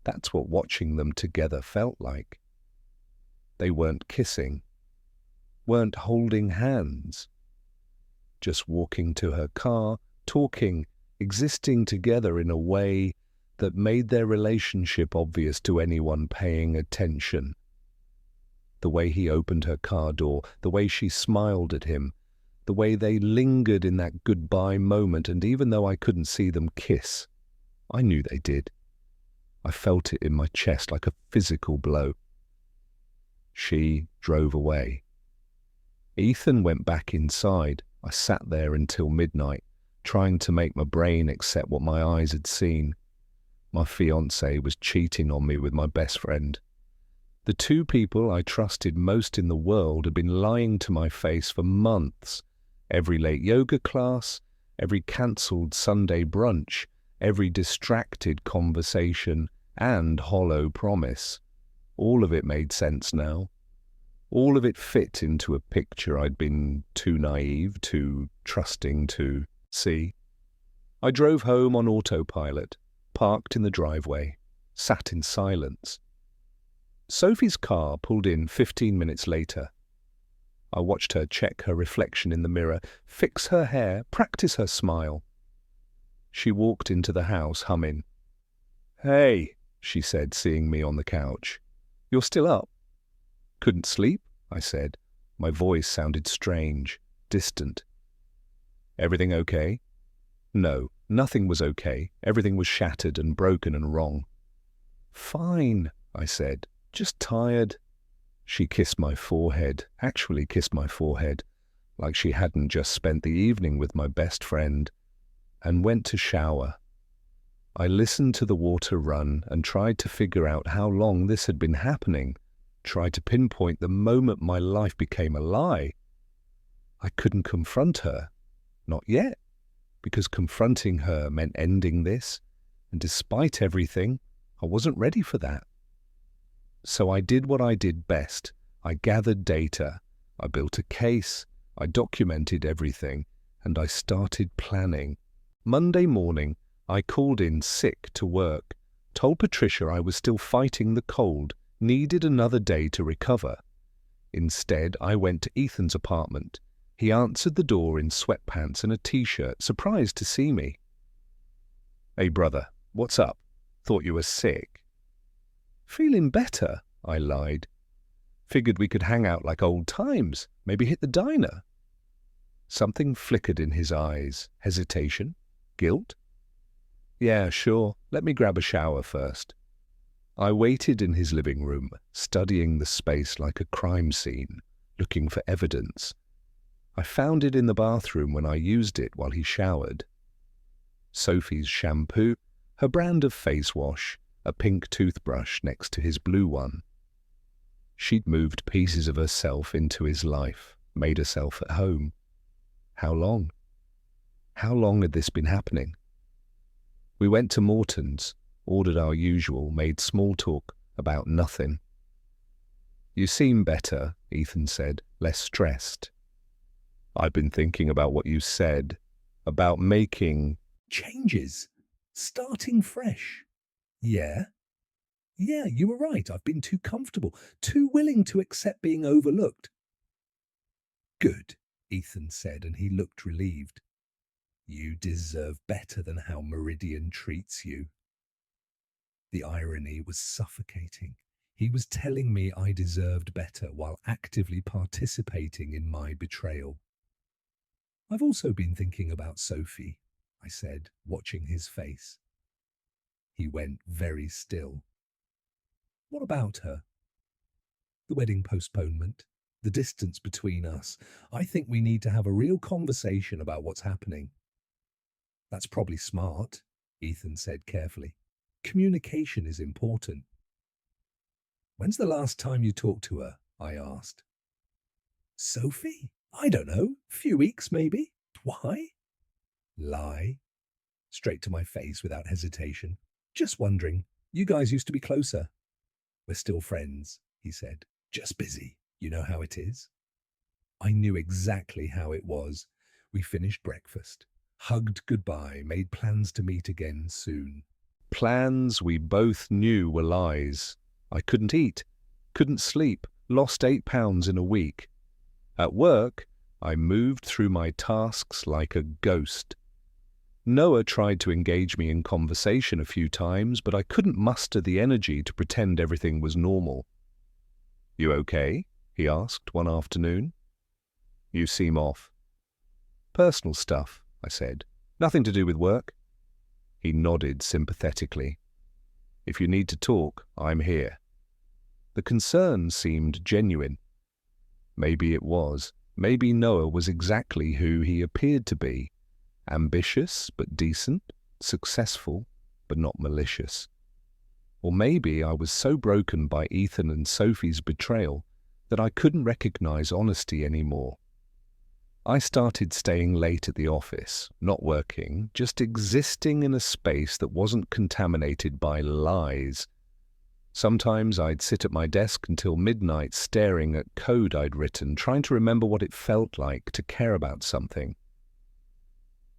That's what watching them together felt like. They weren't kissing, weren't holding hands, just walking to her car, talking, existing together in a way that made their relationship obvious to anyone paying attention. The way he opened her car door, the way she smiled at him, the way they lingered in that goodbye moment, and even though I couldn't see them kiss, I knew they did. I felt it in my chest like a physical blow. She drove away. Ethan went back inside. I sat there until midnight, trying to make my brain accept what my eyes had seen. My fiancée was cheating on me with my best friend. The two people I trusted most in the world had been lying to my face for months. Every late yoga class, every cancelled Sunday brunch, every distracted conversation and hollow promise. All of it made sense now. All of it fit into a picture I'd been too naive, too trusting to see. I drove home on autopilot, parked in the driveway, sat in silence. Sophie's car pulled in 15 minutes later. I watched her check her reflection in the mirror, fix her hair, practice her smile. She walked into the house humming. "Hey," she said, seeing me on the couch. "You're still up?" "Couldn't sleep?" I said. My voice sounded strange, distant. "Everything okay?" No, nothing was okay. Everything was shattered and broken and wrong. "Fine," I said. "Just tired." She kissed my forehead, actually kissed my forehead, like she hadn't just spent the evening with my best friend, and went to shower. I listened to the water run and tried to figure out how long this had been happening, tried to pinpoint the moment my life became a lie. I couldn't confront her, not yet, because confronting her meant ending this, and despite everything, I wasn't ready for that. So I did what I did best. I gathered data, I built a case, I documented everything, and I started planning. Monday morning, I called in sick to work, told Patricia I was still fighting the cold, needed another day to recover. Instead, I went to Ethan's apartment. He answered the door in sweatpants and a t-shirt, surprised to see me. "Hey brother, what's up? Thought you were sick." "Feeling better," I lied. Figured we could hang out like old times, maybe hit the diner. Something flickered in his eyes. Hesitation? Guilt? Yeah, sure. Let me grab a shower first. I waited in his living room, studying the space like a crime scene, looking for evidence. I found it in the bathroom when I used it while he showered. Sophie's shampoo, her brand of face wash, a pink toothbrush next to his blue one. She'd moved pieces of herself into his life, made herself at home. How long? How long had this been happening? We went to Morton's, ordered our usual, made small talk about nothing. You seem better, Ethan said, less stressed. I've been thinking about what you said, about making changes. Starting fresh. Yeah, you were right. I've been too comfortable, too willing to accept being overlooked. Good, Ethan said, and he looked relieved. You deserve better than how Meridian treats you. The irony was suffocating. He was telling me I deserved better while actively participating in my betrayal. I've also been thinking about Sophie, I said, watching his face. He went very still. What about her? The wedding postponement, the distance between us. I think we need to have a real conversation about what's happening. That's probably smart, Ethan said carefully. Communication is important. When's the last time you talked to her? I asked. Sophie? I don't know. Few weeks, maybe. Why? Lie. Straight to my face without hesitation. Just wondering. You guys used to be closer. We're still friends, he said. Just busy. You know how it is. I knew exactly how it was. We finished breakfast, hugged goodbye, made plans to meet again soon. plans we both knew were lies. I couldn't eat, couldn't sleep, lost 8 pounds in a week. At work, I moved through my tasks like a ghost. Noah tried to engage me in conversation a few times, but I couldn't muster the energy to pretend everything was normal. You okay? He asked one afternoon. You seem off. Personal stuff, I said. Nothing to do with work. He nodded sympathetically. If you need to talk, I'm here. The concern seemed genuine. Maybe it was. Maybe Noah was exactly who he appeared to be. Ambitious but decent, successful but not malicious. Or maybe I was so broken by Ethan and Sophie's betrayal that I couldn't recognize honesty anymore. I started staying late at the office, not working, just existing in a space that wasn't contaminated by lies. Sometimes I'd sit at my desk until midnight staring at code I'd written, trying to remember what it felt like to care about something.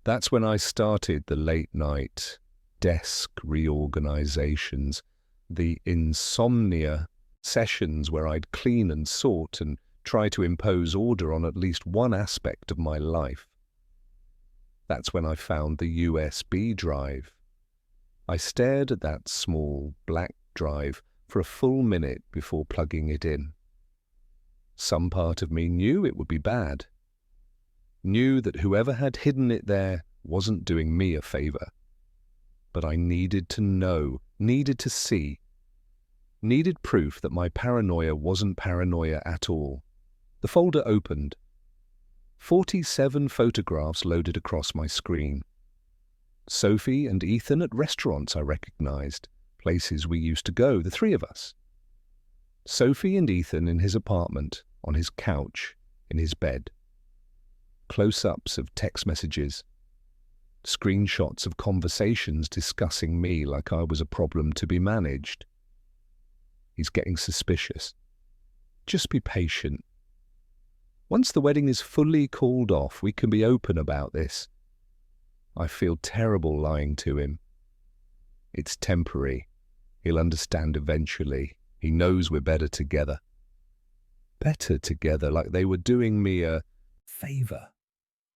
That's when I started the late-night desk reorganizations, the insomnia sessions where I'd clean and sort and try to impose order on at least one aspect of my life. That's when I found the USB drive. I stared at that small black drive for a full minute before plugging it in. Some part of me knew it would be bad. Knew that whoever had hidden it there wasn't doing me a favor. But I needed to know, needed to see, needed proof that my paranoia wasn't paranoia at all. The folder opened. 47 photographs loaded across my screen. Sophie and Ethan at restaurants I recognized, places we used to go, the three of us. Sophie and Ethan in his apartment, on his couch, in his bed. Close-ups of text messages. Screenshots of conversations discussing me like I was a problem to be managed. He's getting suspicious. Just be patient. Once the wedding is fully called off, we can be open about this. I feel terrible lying to him. It's temporary. He'll understand eventually. He knows we're better together. Better together, like they were doing me a favor.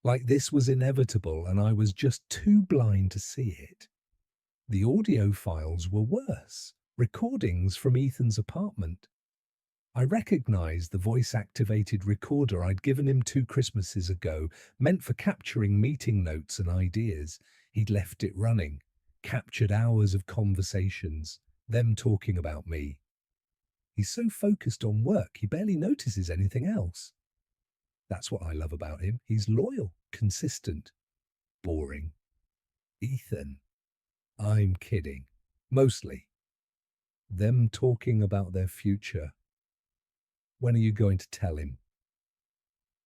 Like this was inevitable and I was just too blind to see it. The audio files were worse. Recordings from Ethan's apartment. I recognized the voice-activated recorder I'd given him 2 Christmases ago, meant for capturing meeting notes and ideas. He'd left it running, captured hours of conversations, them talking about me. He's so focused on work, he barely notices anything else. That's what I love about him. He's loyal, consistent, boring. Ethan. I'm kidding. Mostly. Them talking about their future. When are you going to tell him?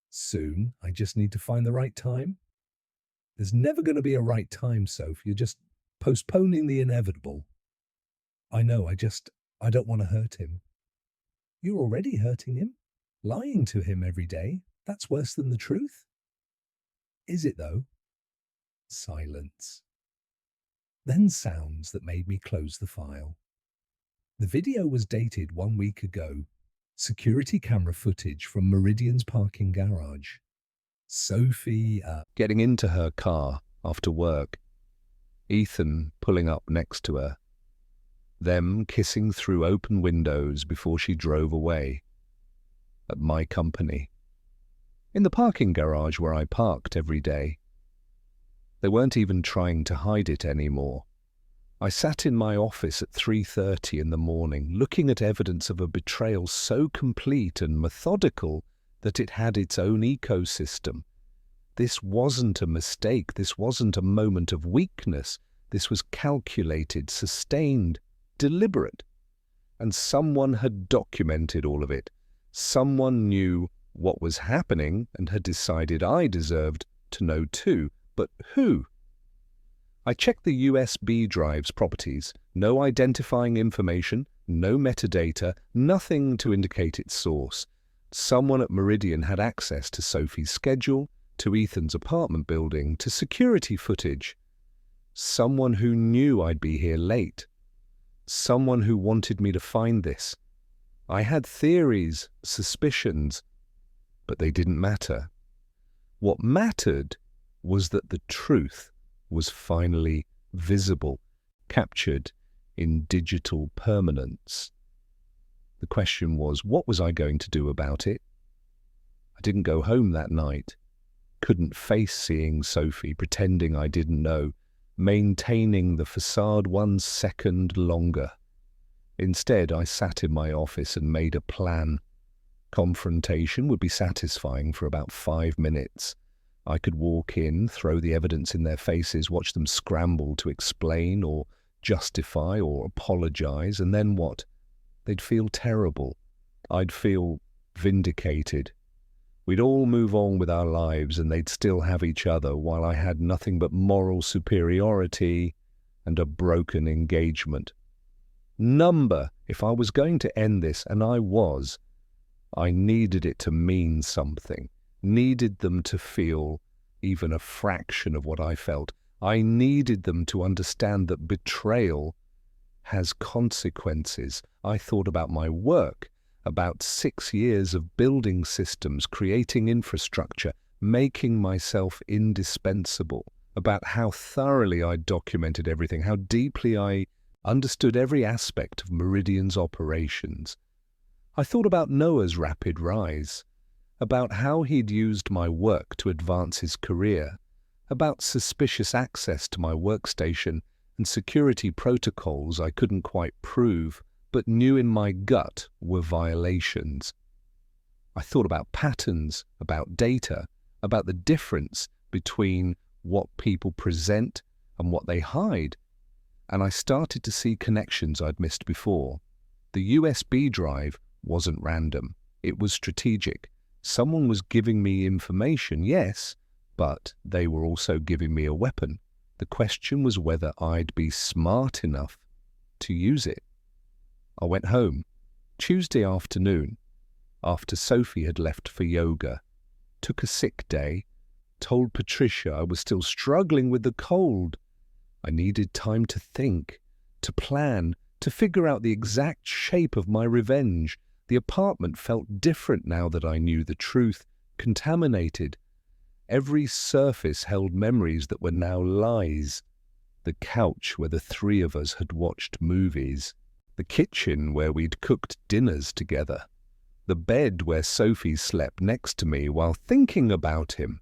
Soon. I just need to find the right time. There's never going to be a right time, Soph. You're just postponing the inevitable. I know, I don't want to hurt him. You're already hurting him. Lying to him every day. That's worse than the truth. Is it, though? Silence. Then sounds that made me close the file. The video was dated 1 week ago. Security camera footage from Meridian's parking garage. Sophie, Getting into her car after work. Ethan pulling up next to her. Them kissing through open windows before she drove away. At my company. In the parking garage where I parked every day. They weren't even trying to hide it anymore. I sat in my office at 3:30 in the morning, looking at evidence of a betrayal so complete and methodical that it had its own ecosystem. This wasn't a mistake. This wasn't a moment of weakness. This was calculated, sustained, deliberate. And someone had documented all of it. Someone knew what was happening and had decided I deserved to know too. But who? I checked the USB drive's properties. No identifying information, no metadata, nothing to indicate its source. Someone at Meridian had access to Sophie's schedule, to Ethan's apartment building, to security footage. Someone who knew I'd be here late. Someone who wanted me to find this. I had theories, suspicions, but they didn't matter. What mattered was that the truth was finally visible, captured in digital permanence. The question was, what was I going to do about it? I didn't go home that night, couldn't face seeing Sophie, pretending I didn't know, maintaining the facade 1 second longer. Instead, I sat in my office and made a plan. Confrontation would be satisfying for about 5 minutes. I could walk in, throw the evidence in their faces, watch them scramble to explain or justify or apologize, and then what? They'd feel terrible. I'd feel vindicated. We'd all move on with our lives and they'd still have each other while I had nothing but moral superiority and a broken engagement. Number, if I was going to end this, and I was, I needed it to mean something. Needed them to feel even a fraction of what I felt. I needed them to understand that betrayal has consequences. I thought about my work, about 6 years of building systems, creating infrastructure, making myself indispensable, about how thoroughly I documented everything, how deeply I understood every aspect of Meridian's operations. I thought about Noah's rapid rise, about how he'd used my work to advance his career, about suspicious access to my workstation and security protocols I couldn't quite prove, but knew in my gut were violations. I thought about patterns, about data, about the difference between what people present and what they hide, and I started to see connections I'd missed before. The USB drive wasn't random. It was strategic. Someone was giving me information, yes, but they were also giving me a weapon. The question was whether I'd be smart enough to use it. I went home Tuesday afternoon after Sophie had left for yoga, took a sick day, told Patricia I was still struggling with the cold. I needed time to think, to plan, to figure out the exact shape of my revenge. The apartment felt different now that I knew the truth, contaminated. Every surface held memories that were now lies. The couch where the 3 of us had watched movies. The kitchen where we'd cooked dinners together. the bed where Sophie slept next to me while thinking about him.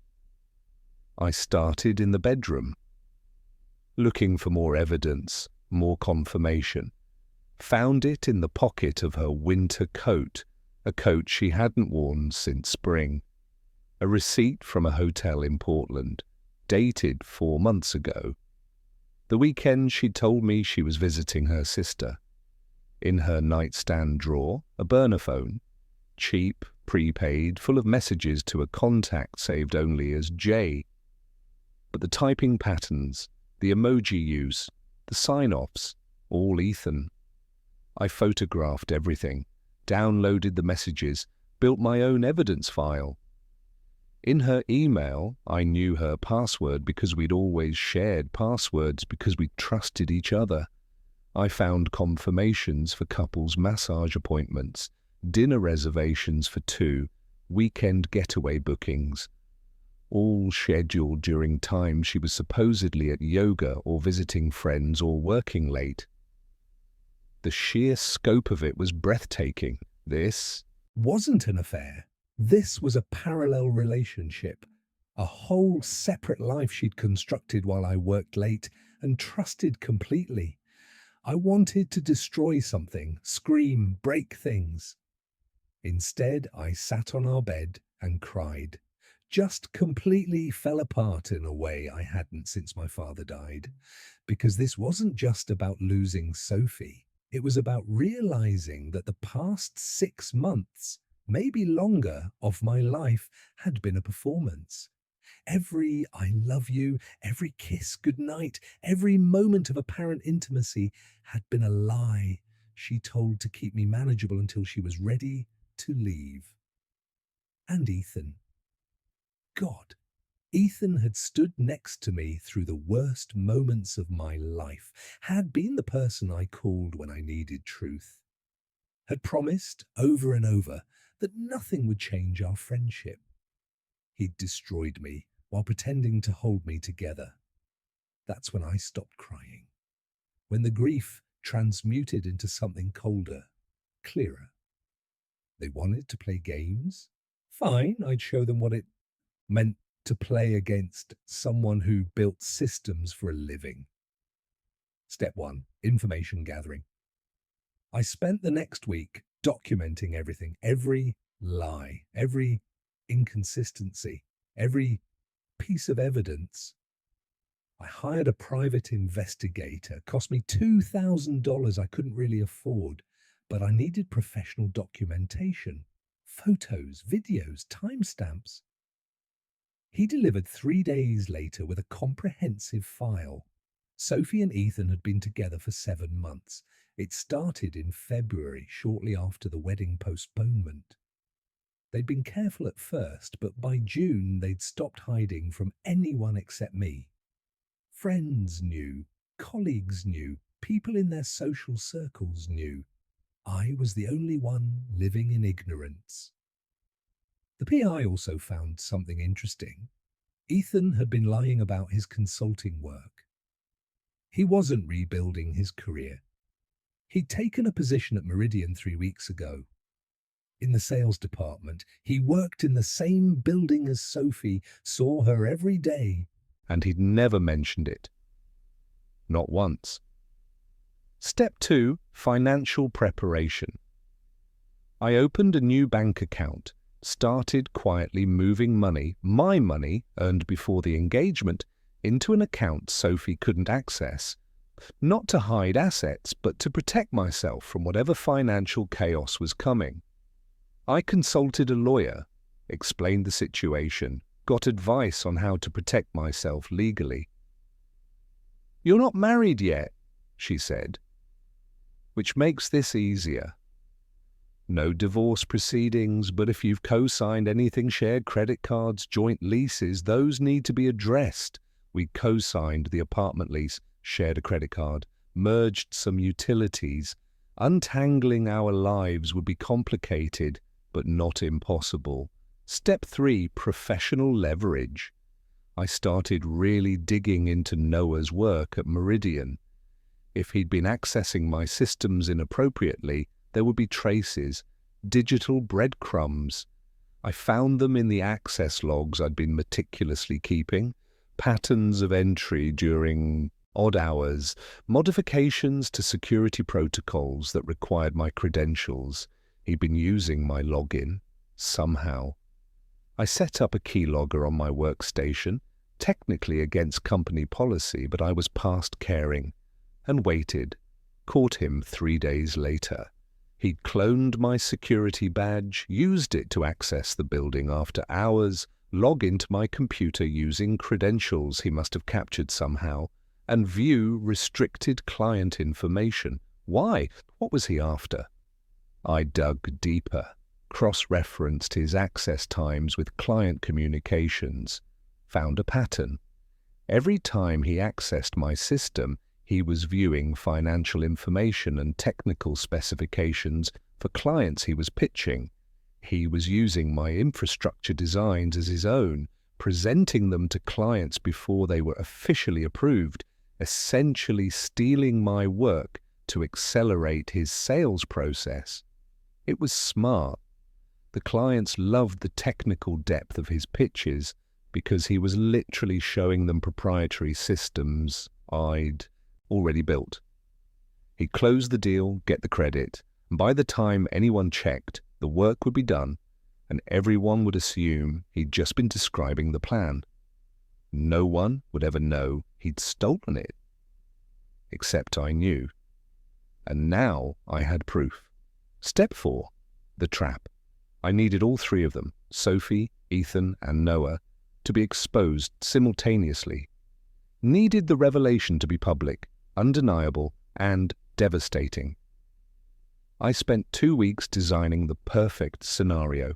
I started in the bedroom, looking for more evidence, more confirmation. Found it in the pocket of her winter coat, a coat she hadn't worn since spring. A receipt from a hotel in Portland, dated 4 months ago. The weekend she'd told me she was visiting her sister. In her nightstand drawer, a burner phone. Cheap, prepaid, full of messages to a contact saved only as J. But the typing patterns, the emoji use, the sign-offs, all Ethan. I photographed everything, downloaded the messages, built my own evidence file. In her email, I knew her password because we'd always shared passwords because we trusted each other. I found confirmations for couples' massage appointments, dinner reservations for 2, weekend getaway bookings, all scheduled during times she was supposedly at yoga or visiting friends or working late. The sheer scope of it was breathtaking. This wasn't an affair. This was a parallel relationship, a whole separate life she'd constructed while I worked late and trusted completely. I wanted to destroy something, scream, break things. Instead, I sat on our bed and cried. Just completely fell apart in a way I hadn't since my father died. Because this wasn't just about losing Sophie. It was about realizing that the past 6 months, maybe longer, of my life had been a performance. Every I love you, every kiss goodnight, every moment of apparent intimacy had been a lie she told to keep me manageable until she was ready to leave. And Ethan. God, Ethan had stood next to me through the worst moments of my life, had been the person I called when I needed truth, had promised over and over that nothing would change our friendship. He'd destroyed me while pretending to hold me together. That's when I stopped crying, when the grief transmuted into something colder, clearer. They wanted to play games? Fine, I'd show them what it meant to play against someone who built systems for a living. Step 1, information gathering. I spent the next week documenting everything, every lie, every inconsistency, every piece of evidence. I hired a private investigator. Cost me $2,000 I couldn't really afford, but I needed professional documentation, photos, videos, timestamps. He delivered 3 days later with a comprehensive file. Sophie and Ethan had been together for 7 months. It started in February, shortly after the wedding postponement. They'd been careful at first, but by June they'd stopped hiding from anyone except me. Friends knew, colleagues knew, people in their social circles knew. I was the only one living in ignorance. The PI also found something interesting. Ethan had been lying about his consulting work. He wasn't rebuilding his career. He'd taken a position at Meridian 3 weeks ago. In the sales department, he worked in the same building as Sophie, saw her every day. And he'd never mentioned it. Not once. Step 2, financial preparation. I opened a new bank account, started quietly moving money, my money earned before the engagement, into an account Sophie couldn't access. Not to hide assets, but to protect myself from whatever financial chaos was coming. I consulted a lawyer, explained the situation, got advice on how to protect myself legally. "You're not married yet," she said, "which makes this easier. No divorce proceedings, but if you've co-signed anything, shared credit cards, joint leases, those need to be addressed." We co-signed the apartment lease, shared a credit card, merged some utilities. Untangling our lives would be complicated, but not impossible. Step 3, professional leverage. I started really digging into Noah's work at Meridian. If he'd been accessing my systems inappropriately, there would be traces, digital breadcrumbs. I found them in the access logs I'd been meticulously keeping, patterns of entry during odd hours, modifications to security protocols that required my credentials. He'd been using my login, somehow. I set up a keylogger on my workstation, technically against company policy, but I was past caring, and waited. Caught him 3 days later. He'd cloned my security badge, used it to access the building after hours, log into my computer using credentials he must have captured somehow, and view restricted client information. Why? What was he after? I dug deeper, cross-referenced his access times with client communications, found a pattern. Every time he accessed my system, he was viewing financial information and technical specifications for clients he was pitching. He was using my infrastructure designs as his own, presenting them to clients before they were officially approved, essentially stealing my work to accelerate his sales process. It was smart. The clients loved the technical depth of his pitches because he was literally showing them proprietary systems I'd already built. He'd close the deal, get the credit, and by the time anyone checked, the work would be done, and everyone would assume he'd just been describing the plan. No one would ever know he'd stolen it. Except I knew. And now I had proof. Step 4. The trap. I needed all 3 of them, Sophie, Ethan, and Noah, to be exposed simultaneously. Needed the revelation to be public, undeniable, and devastating. I spent 2 weeks designing the perfect scenario.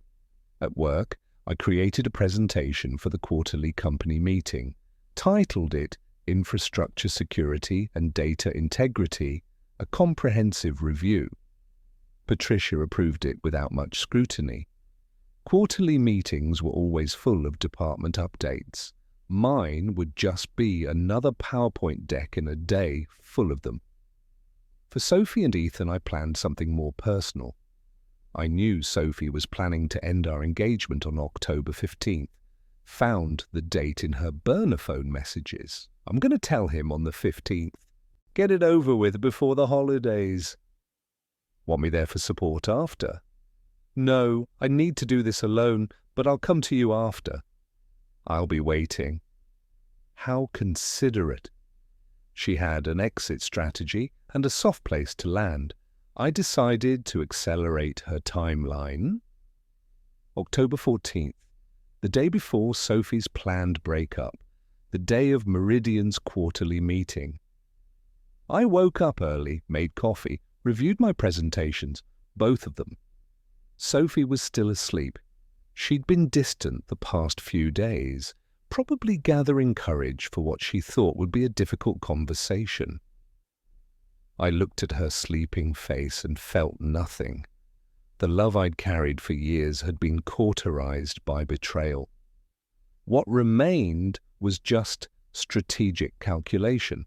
At work, I created a presentation for the quarterly company meeting, titled it Infrastructure Security and Data Integrity, a Comprehensive Review. Patricia approved it without much scrutiny. Quarterly meetings were always full of department updates. Mine would just be another PowerPoint deck in a day full of them. For Sophie and Ethan, I planned something more personal. I knew Sophie was planning to end our engagement on October 15th. Found the date in her burner phone messages. I'm going to tell him on the 15th. Get it over with before the holidays. Want me there for support after? No, I need to do this alone, but I'll come to you after. I'll be waiting. How considerate. She had an exit strategy and a soft place to land. I decided to accelerate her timeline. October 14th, the day before Sophie's planned breakup, the day of Meridian's quarterly meeting. I woke up early, made coffee, reviewed my presentations, both of them. Sophie was still asleep. She'd been distant the past few days, probably gathering courage for what she thought would be a difficult conversation. I looked at her sleeping face and felt nothing. The love I'd carried for years had been cauterized by betrayal. What remained was just strategic calculation.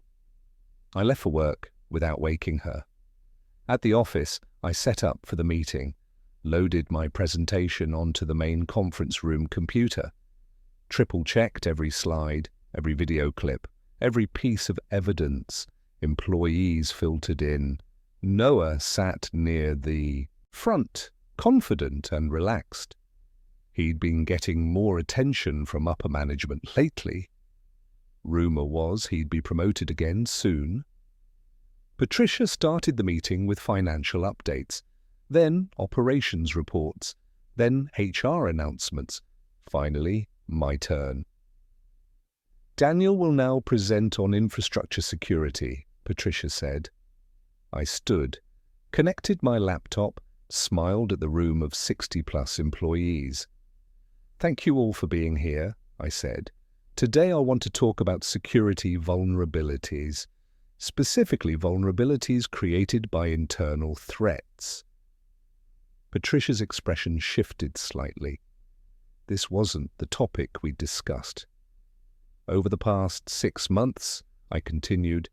I left for work without waking her. At the office, I set up for the meeting, loaded my presentation onto the main conference room computer, triple-checked every slide, every video clip, every piece of evidence. Employees filtered in. Noah sat near the front, confident and relaxed. He'd been getting more attention from upper management lately. Rumor was he'd be promoted again soon. Patricia started the meeting with financial updates, then operations reports, then HR announcements. Finally, my turn. Daniel will now present on infrastructure security, Patricia said. I stood, connected my laptop, smiled at the room of 60-plus employees. Thank you all for being here, I said. Today I want to talk about security vulnerabilities, specifically vulnerabilities created by internal threats. Patricia's expression shifted slightly. This wasn't the topic we'd discussed. Over the past 6 months, I continued,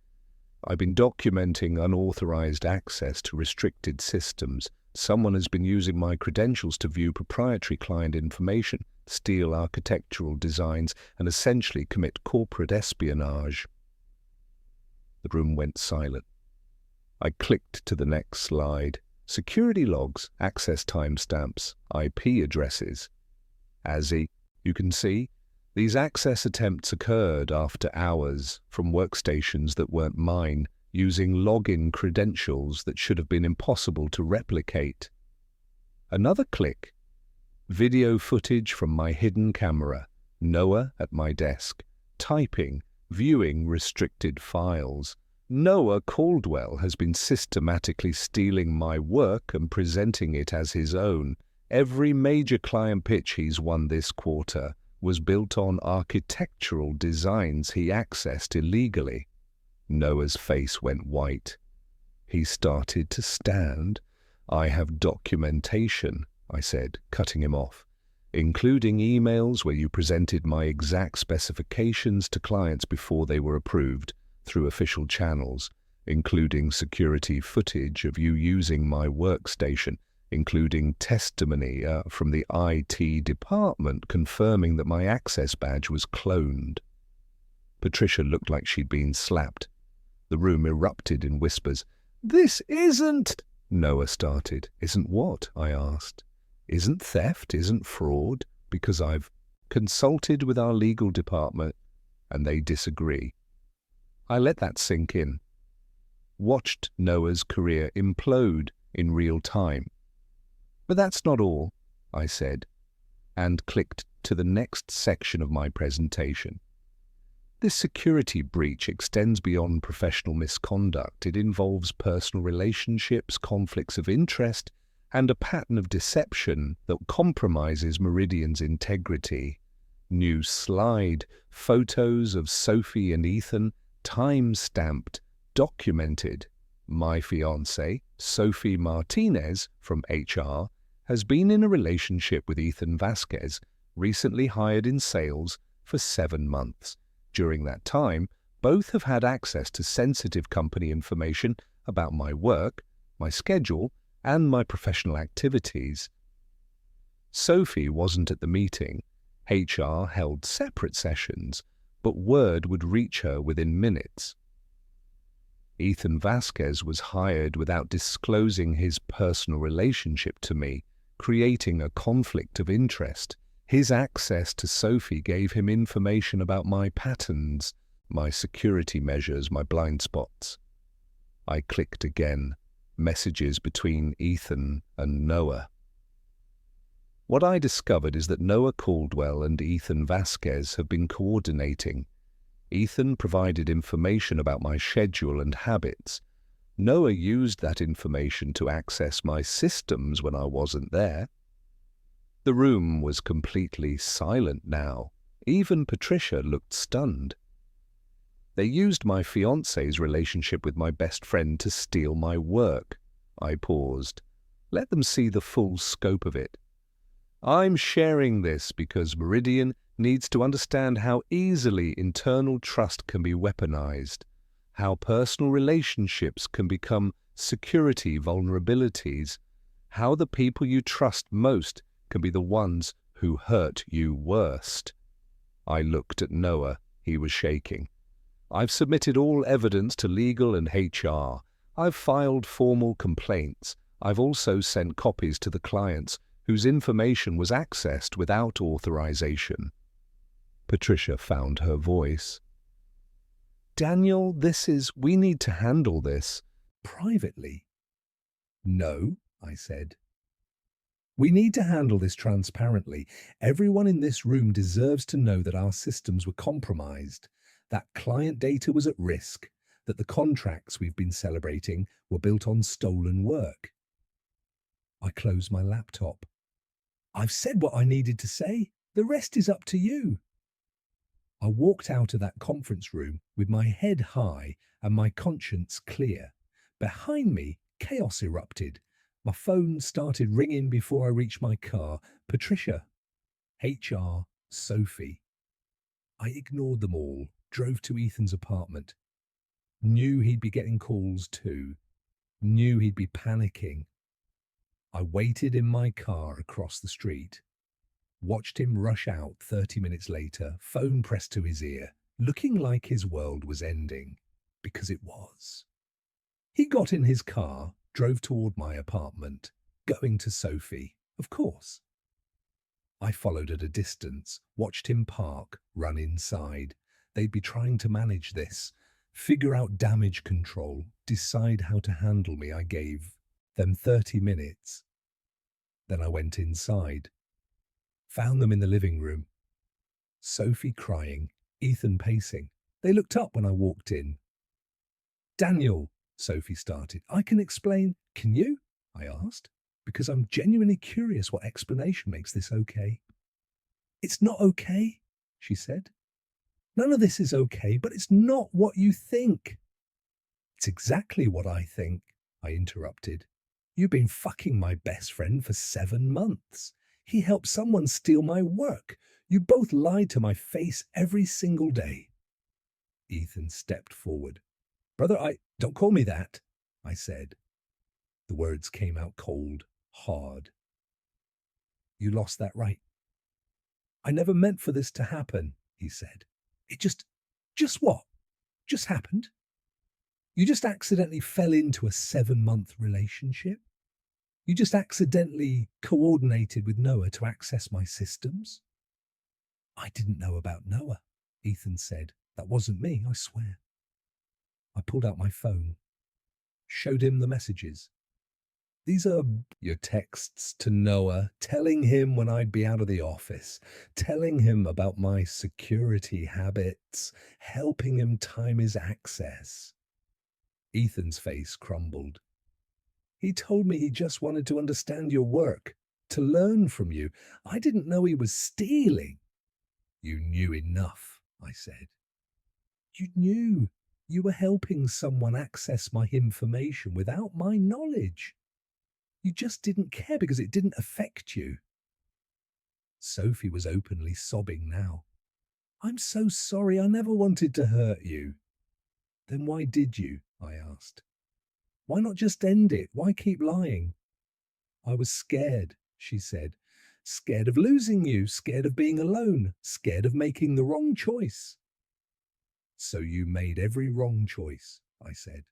I've been documenting unauthorized access to restricted systems, Someone has been using my credentials to view proprietary client information, steal architectural designs, and essentially commit corporate espionage. The room went silent. I clicked to the next slide. Security logs, access timestamps, IP addresses. As you can see, these access attempts occurred after hours from workstations that weren't mine, using login credentials that should have been impossible to replicate. Another click. Video footage from my hidden camera. Noah at my desk. Typing, viewing restricted files. Noah Caldwell has been systematically stealing my work and presenting it as his own. Every major client pitch he's won this quarter was built on architectural designs he accessed illegally. Noah's face went white. He started to stand. "I have documentation," I said, cutting him off, "including emails where you presented my exact specifications to clients before they were approved through official channels, including security footage of you using my workstation, including testimony from the IT department confirming that my access badge was cloned." Patricia looked like she'd been slapped. The room erupted in whispers. "This isn't—" Noah started. "Isn't what?" I asked. "Isn't theft, isn't fraud, because I've consulted with our legal department and they disagree." I let that sink in. Watched Noah's career implode in real time. "But that's not all," I said, and clicked to the next section of my presentation. "This security breach extends beyond professional misconduct. It involves personal relationships, conflicts of interest, and a pattern of deception that compromises Meridian's integrity." New slide, photos of Sophie and Ethan, time-stamped, documented. My fiancée, Sophie Martinez from HR, has been in a relationship with Ethan Vasquez, recently hired in sales, for 7 months. During that time, both have had access to sensitive company information about my work, my schedule, and my professional activities. Sophie wasn't at the meeting. HR held separate sessions, but word would reach her within minutes. Ethan Vasquez was hired without disclosing his personal relationship to me, creating a conflict of interest. His access to Sophie gave him information about my patterns, my security measures, my blind spots. I clicked again. Messages between Ethan and Noah. What I discovered is that Noah Caldwell and Ethan Vasquez have been coordinating. Ethan provided information about my schedule and habits. Noah used that information to access my systems when I wasn't there. The room was completely silent now. Even Patricia looked stunned. They used my fiancé's relationship with my best friend to steal my work. I paused. Let them see the full scope of it. I'm sharing this because Meridian needs to understand how easily internal trust can be weaponized, how personal relationships can become security vulnerabilities, how the people you trust most can be the ones who hurt you worst. I looked at Noah. He was shaking. I've submitted all evidence to legal and HR. I've filed formal complaints. I've also sent copies to the clients whose information was accessed without authorization. Patricia found her voice. "Daniel, we need to handle this." Privately? "No," I said. "We need to handle this transparently. Everyone in this room deserves to know that our systems were compromised, that client data was at risk, that the contracts we've been celebrating were built on stolen work." I closed my laptop. "I've said what I needed to say. The rest is up to you." I walked out of that conference room with my head high and my conscience clear. Behind me, chaos erupted. My phone started ringing before I reached my car. Patricia, HR, Sophie. I ignored them all, drove to Ethan's apartment. Knew he'd be getting calls too. Knew he'd be panicking. I waited in my car across the street, watched him rush out 30 minutes later, phone pressed to his ear, looking like his world was ending, because it was. He got in his car, drove toward my apartment, going to Sophie, of course. I followed at a distance, watched him park, run inside. They'd be trying to manage this, figure out damage control, decide how to handle me. I gave them 30 minutes. Then I went inside, found them in the living room. Sophie crying, Ethan pacing. They looked up when I walked in. Daniel, Sophie started. I can explain. Can you? I asked, because I'm genuinely curious what explanation makes this okay. It's not okay, she said. None of this is okay, but it's not what you think. It's exactly what I think, I interrupted. You've been fucking my best friend for 7 months. He helped someone steal my work. You both lied to my face every single day. Ethan stepped forward. Brother, don't call me that, I said. The words came out cold, hard. You lost that right. I never meant for this to happen, he said. It just what? Just happened? You just accidentally fell into a 7-month relationship? You just accidentally coordinated with Noah to access my systems? I didn't know about Noah, Ethan said. That wasn't me, I swear. I pulled out my phone, showed him the messages. These are your texts to Noah, telling him when I'd be out of the office, telling him about my security habits, helping him time his access. Ethan's face crumbled. He told me he just wanted to understand your work, to learn from you. I didn't know he was stealing. You knew enough, I said. You knew you were helping someone access my information without my knowledge. You just didn't care because it didn't affect you. Sophie was openly sobbing now. I'm so sorry, I never wanted to hurt you. Then why did you? I asked. Why not just end it? Why keep lying? I was scared, she said. Scared of losing you, scared of being alone, scared of making the wrong choice. So you made every wrong choice, I said.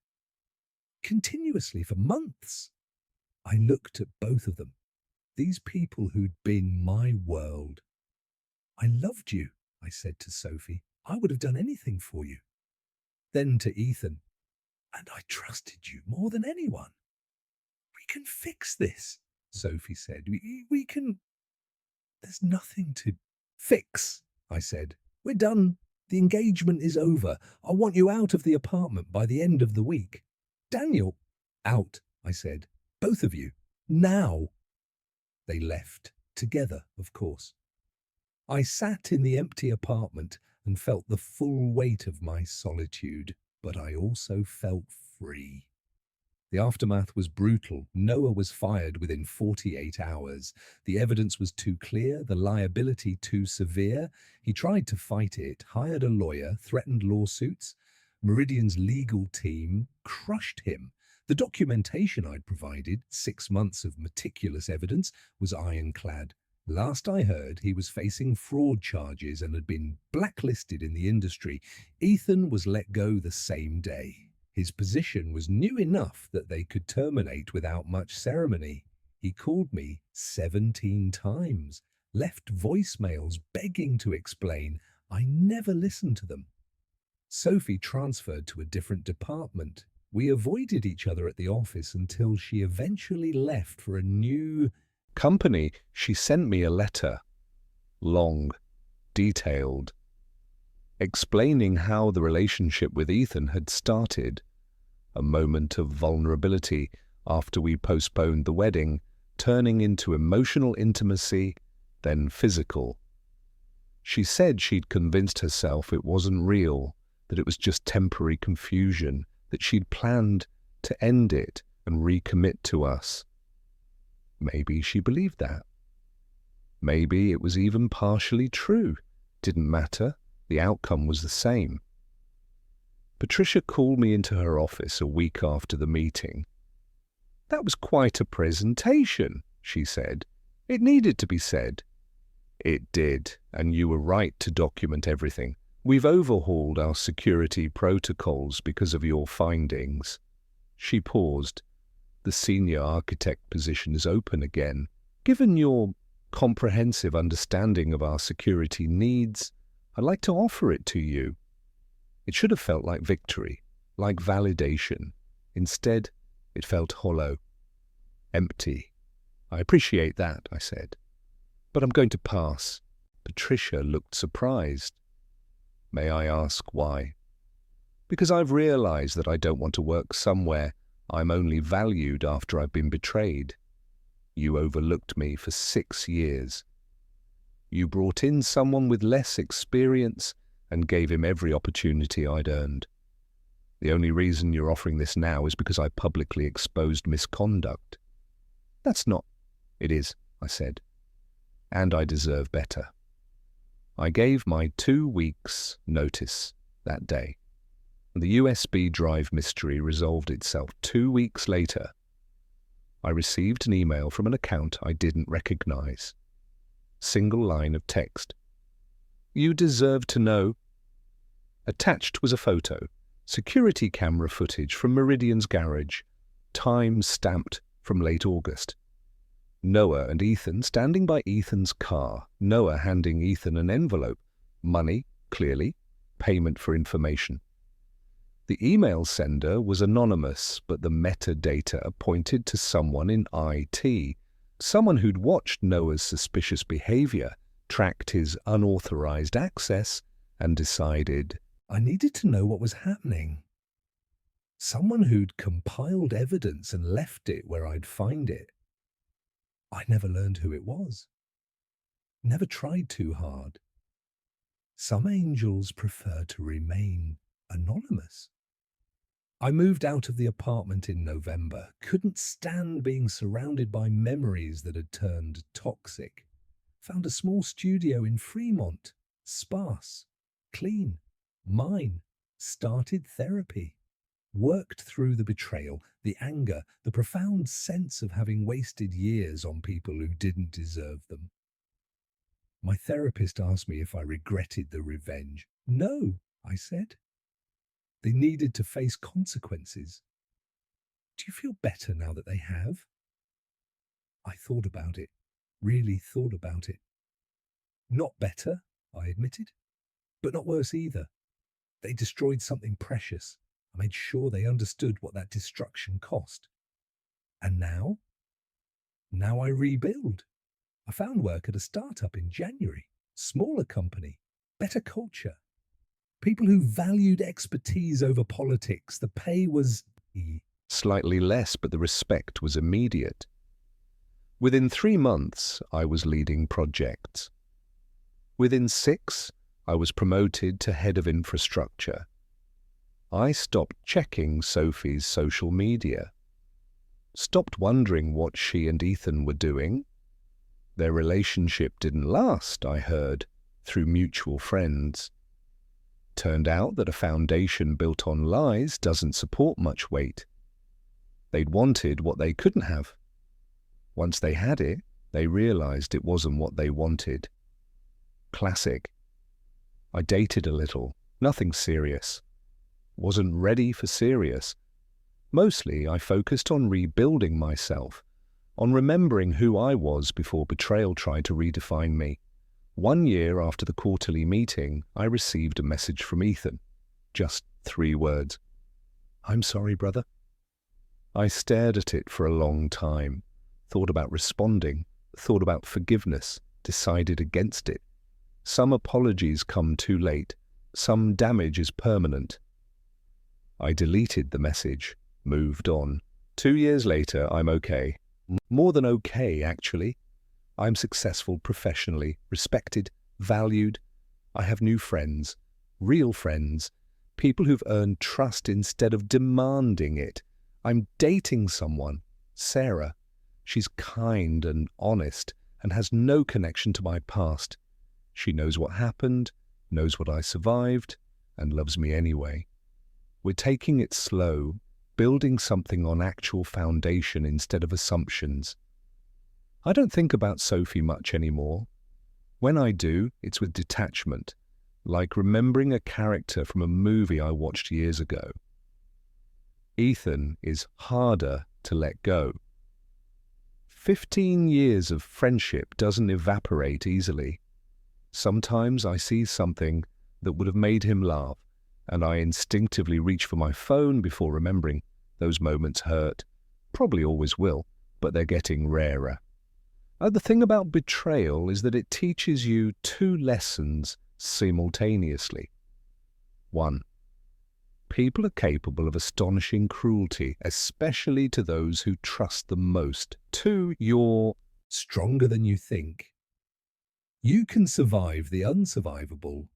Continuously for months. I looked at both of them, these people who'd been my world. I loved you, I said to Sophie. I would have done anything for you. Then to Ethan, and I trusted you more than anyone. We can fix this, Sophie said. We can... There's nothing to fix, I said. We're done. The engagement is over. I want you out of the apartment by the end of the week. Daniel, out, I said. Both of you. Now. They left, together, of course. I sat in the empty apartment and felt the full weight of my solitude, but I also felt free. The aftermath was brutal. Noah was fired within 48 hours. The evidence was too clear, the liability too severe. He tried to fight it, hired a lawyer, threatened lawsuits. Meridian's legal team crushed him. The documentation I'd provided, 6 months of meticulous evidence, was ironclad. Last I heard, he was facing fraud charges and had been blacklisted in the industry. Ethan was let go the same day. His position was new enough that they could terminate without much ceremony. He called me 17 times, left voicemails begging to explain. I never listened to them. Sophie transferred to a different department. We avoided each other at the office until she eventually left for a new company. She sent me a letter, long, detailed, explaining how the relationship with Ethan had started, a moment of vulnerability after we postponed the wedding, turning into emotional intimacy, then physical. She said she'd convinced herself it wasn't real, that it was just temporary confusion, that she'd planned to end it and recommit to us. Maybe she believed that. Maybe it was even partially true. Didn't matter. The outcome was the same. Patricia called me into her office a week after the meeting. That was quite a presentation, she said. It needed to be said. It did, and you were right to document everything. We've overhauled our security protocols because of your findings. She paused. The senior architect position is open again. Given your comprehensive understanding of our security needs, I'd like to offer it to you. It should have felt like victory, like validation. Instead, it felt hollow, empty. I appreciate that, I said. But I'm going to pass. Patricia looked surprised. May I ask why? Because I've realized that I don't want to work somewhere I'm only valued after I've been betrayed. You overlooked me for 6 years. You brought in someone with less experience and gave him every opportunity I'd earned. The only reason you're offering this now is because I publicly exposed misconduct. That's not. It is, I said. And I deserve better. I gave my 2 weeks' notice that day. The USB drive mystery resolved itself 2 weeks later. I received an email from an account I didn't recognize. Single line of text. You deserve to know. Attached was a photo, security camera footage from Meridian's garage, time stamped from late August. Noah and Ethan standing by Ethan's car, Noah handing Ethan an envelope, money, clearly, payment for information. The email sender was anonymous, but the metadata pointed to someone in IT, someone who'd watched Noah's suspicious behavior, tracked his unauthorized access, and decided, I needed to know what was happening. Someone who'd compiled evidence and left it where I'd find it. I never learned who it was. Never tried too hard. Some angels prefer to remain anonymous. I moved out of the apartment in November, couldn't stand being surrounded by memories that had turned toxic. Found a small studio in Fremont, sparse, clean, mine, started therapy. Worked through the betrayal, the anger, the profound sense of having wasted years on people who didn't deserve them. My therapist asked me if I regretted the revenge. No, I said. They needed to face consequences. Do you feel better now that they have? I thought about it, really thought about it. Not better, I admitted, but not worse either. They destroyed something precious. I made sure they understood what that destruction cost. And now? Now I rebuild. I found work at a startup in January. Smaller company, better culture. People who valued expertise over politics. The pay was slightly less, but the respect was immediate. Within 3 months, I was leading projects. Within 6, I was promoted to head of infrastructure. I stopped checking Sophie's social media. Stopped wondering what she and Ethan were doing. Their relationship didn't last, I heard, through mutual friends. Turned out that a foundation built on lies doesn't support much weight. They'd wanted what they couldn't have. Once they had it, they realized it wasn't what they wanted. Classic. I dated a little, nothing serious. Wasn't ready for serious. Mostly I focused on rebuilding myself, on remembering who I was before betrayal tried to redefine me. 1 year after the quarterly meeting, I received a message from Ethan. Just 3 words. I'm sorry, brother. I stared at it for a long time, thought about responding, thought about forgiveness, decided against it. Some apologies come too late, some damage is permanent. I deleted the message, moved on. 2 years later, I'm okay. More than okay, actually. I'm successful professionally, respected, valued. I have new friends, real friends, people who've earned trust instead of demanding it. I'm dating someone, Sarah. She's kind and honest and has no connection to my past. She knows what happened, knows what I survived, and loves me anyway. We're taking it slow, building something on actual foundation instead of assumptions. I don't think about Sophie much anymore. When I do, it's with detachment, like remembering a character from a movie I watched years ago. Ethan is harder to let go. 15 years of friendship doesn't evaporate easily. Sometimes I see something that would have made him laugh, and I instinctively reach for my phone before remembering. Those moments hurt. Probably always will, but they're getting rarer. The thing about betrayal is that it teaches you two lessons simultaneously. 1. People are capable of astonishing cruelty, especially to those who trust them most. 2. You're Stronger than you think. You can survive the unsurvivable.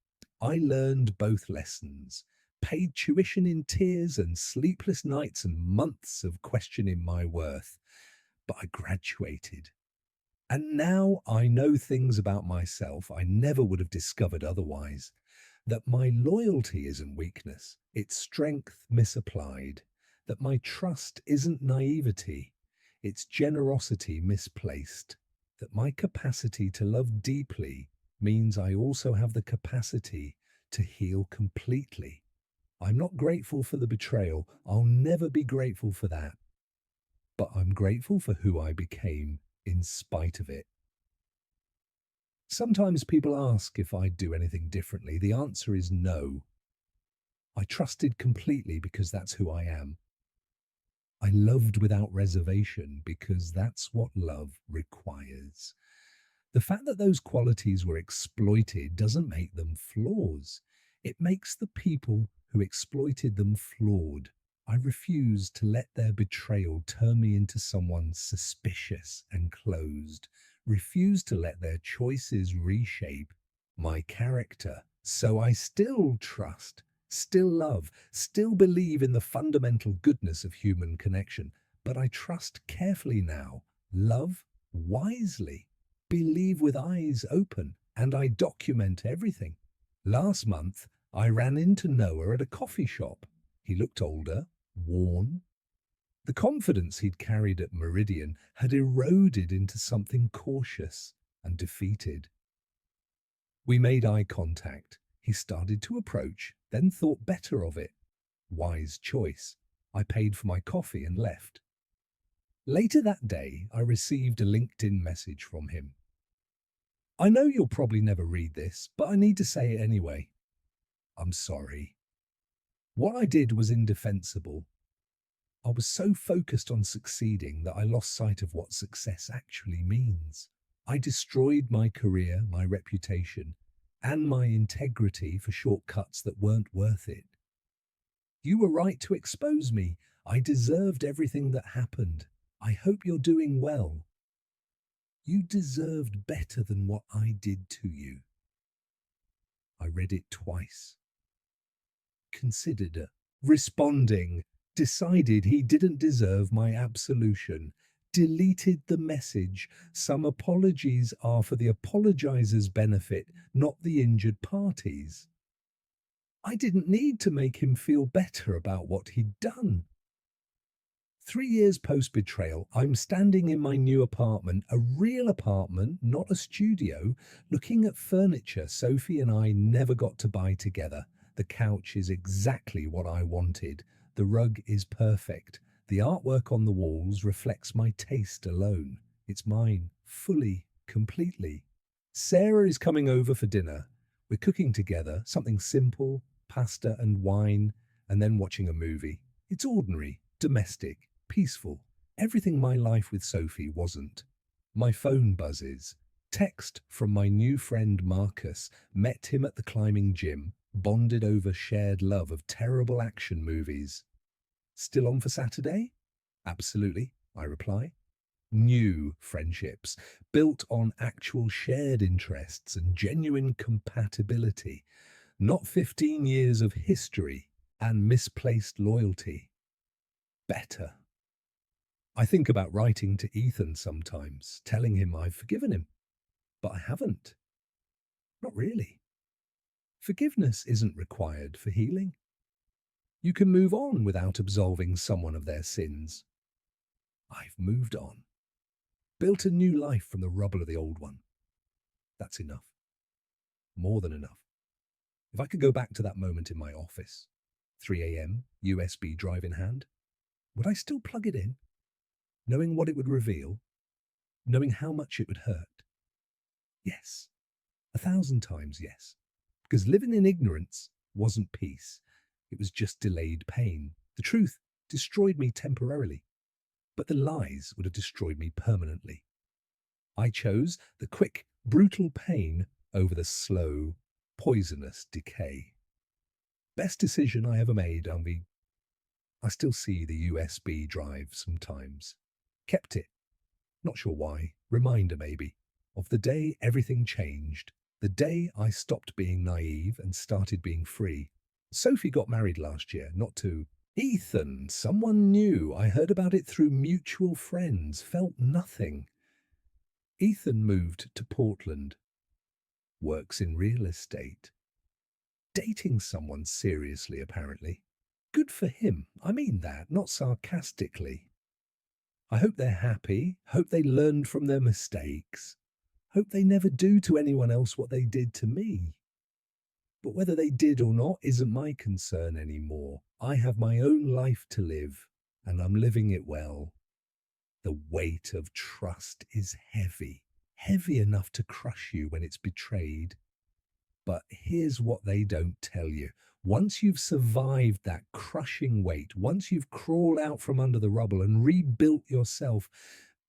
I learned both lessons, paid tuition in tears and sleepless nights and months of questioning my worth. But I graduated. And now I know things about myself I never would have discovered otherwise. That my loyalty isn't weakness, it's strength misapplied. That my trust isn't naivety, it's generosity misplaced. That my capacity to love deeply means I also have the capacity to heal completely. I'm not grateful for the betrayal. I'll never be grateful for that. But I'm grateful for who I became in spite of it. Sometimes people ask if I'd do anything differently. The answer is no. I trusted completely because that's who I am. I loved without reservation because that's what love requires. The fact that those qualities were exploited doesn't make them flaws. It makes the people who exploited them flawed. I refuse to let their betrayal turn me into someone suspicious and closed. Refuse to let their choices reshape my character. So I still trust, still love, still believe in the fundamental goodness of human connection. But I trust carefully now, love wisely, believe with eyes open, and I document everything. Last month, I ran into Noah at a coffee shop. He looked older, worn. The confidence he'd carried at Meridian had eroded into something cautious and defeated. We made eye contact. He started to approach, then thought better of it. Wise choice. I paid for my coffee and left. Later that day, I received a LinkedIn message from him. I know you'll probably never read this, but I need to say it anyway. I'm sorry. What I did was indefensible. I was so focused on succeeding that I lost sight of what success actually means. I destroyed my career, my reputation, and my integrity for shortcuts that weren't worth it. You were right to expose me. I deserved everything that happened. I hope you're doing well. You deserved better than what I did to you. I read it twice. Considered it. Responding. Decided he didn't deserve my absolution. Deleted the message. Some apologies are for the apologizer's benefit, not the injured parties. I didn't need to make him feel better about what he'd done. 3 years post-betrayal, I'm standing in my new apartment, a real apartment, not a studio, looking at furniture Sophie and I never got to buy together. The couch is exactly what I wanted. The rug is perfect. The artwork on the walls reflects my taste alone. It's mine, fully, completely. Sarah is coming over for dinner. We're cooking together, something simple, pasta and wine, and then watching a movie. It's ordinary, domestic, peaceful. Everything my life with Sophie wasn't. My phone buzzes. Text from my new friend Marcus. Met him at the climbing gym. Bonded over shared love of terrible action movies. Still on for Saturday? Absolutely, I reply. New friendships, built on actual shared interests and genuine compatibility, not 15 years of history and misplaced loyalty. Better. I think about writing to Ethan sometimes, telling him I've forgiven him. But I haven't. Not really. Forgiveness isn't required for healing. You can move on without absolving someone of their sins. I've moved on. Built a new life from the rubble of the old one. That's enough. More than enough. If I could go back to that moment in my office, 3 a.m., USB drive in hand, would I still plug it in? Knowing what it would reveal? Knowing how much it would hurt? Yes. 1,000 times yes. Because living in ignorance wasn't peace. It was just delayed pain. The truth destroyed me temporarily, but the lies would have destroyed me permanently. I chose the quick, brutal pain over the slow, poisonous decay. Best decision I ever made, Umbi. I still see the USB drive sometimes. Kept it. Not sure why. Reminder maybe. Of the day everything changed. The day I stopped being naive and started being free. Sophie got married last year, not to Ethan, someone new. I heard about it through mutual friends. Felt nothing. Ethan moved to Portland. Works in real estate. Dating someone seriously, apparently. Good for him. I mean that, not sarcastically. I hope they're happy. Hope they learned from their mistakes. Hope they never do to anyone else what they did to me. But whether they did or not isn't my concern anymore. I have my own life to live, and I'm living it well. The weight of trust is heavy, heavy enough to crush you when it's betrayed. But here's what they don't tell you. Once you've survived that crushing weight, once you've crawled out from under the rubble and rebuilt yourself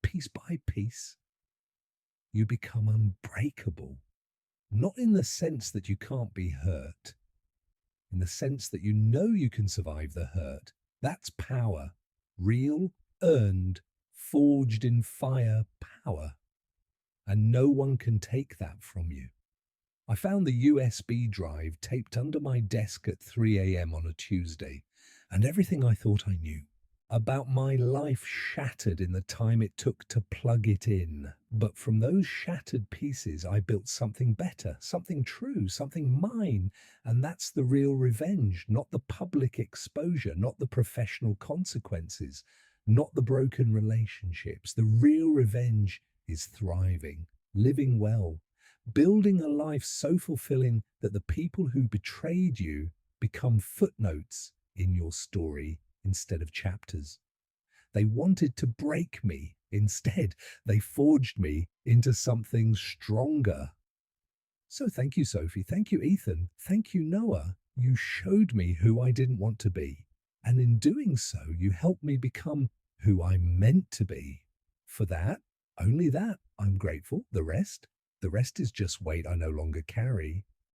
piece by piece, you become unbreakable. Not in the sense that you can't be hurt, in the sense that you know you can survive the hurt. That's power. Real, earned, forged in fire power. And no one can take that from you. I found the USB drive taped under my desk at 3 a.m. on a Tuesday, and everything I thought I knew about my life shattered in the time it took to plug it in. But from those shattered pieces, I built something better, something true, something mine. And that's the real revenge, not the public exposure, not the professional consequences, not the broken relationships. The real revenge is thriving, living well, building a life so fulfilling that the people who betrayed you become footnotes in your story instead of chapters. They wanted to break me. Instead, they forged me into something stronger. So thank you, Sophie. Thank you, Ethan. Thank you, Noah. You showed me who I didn't want to be. And in doing so, you helped me become who I'm meant to be. For that, only that, I'm grateful. The rest is just weight I no longer carry.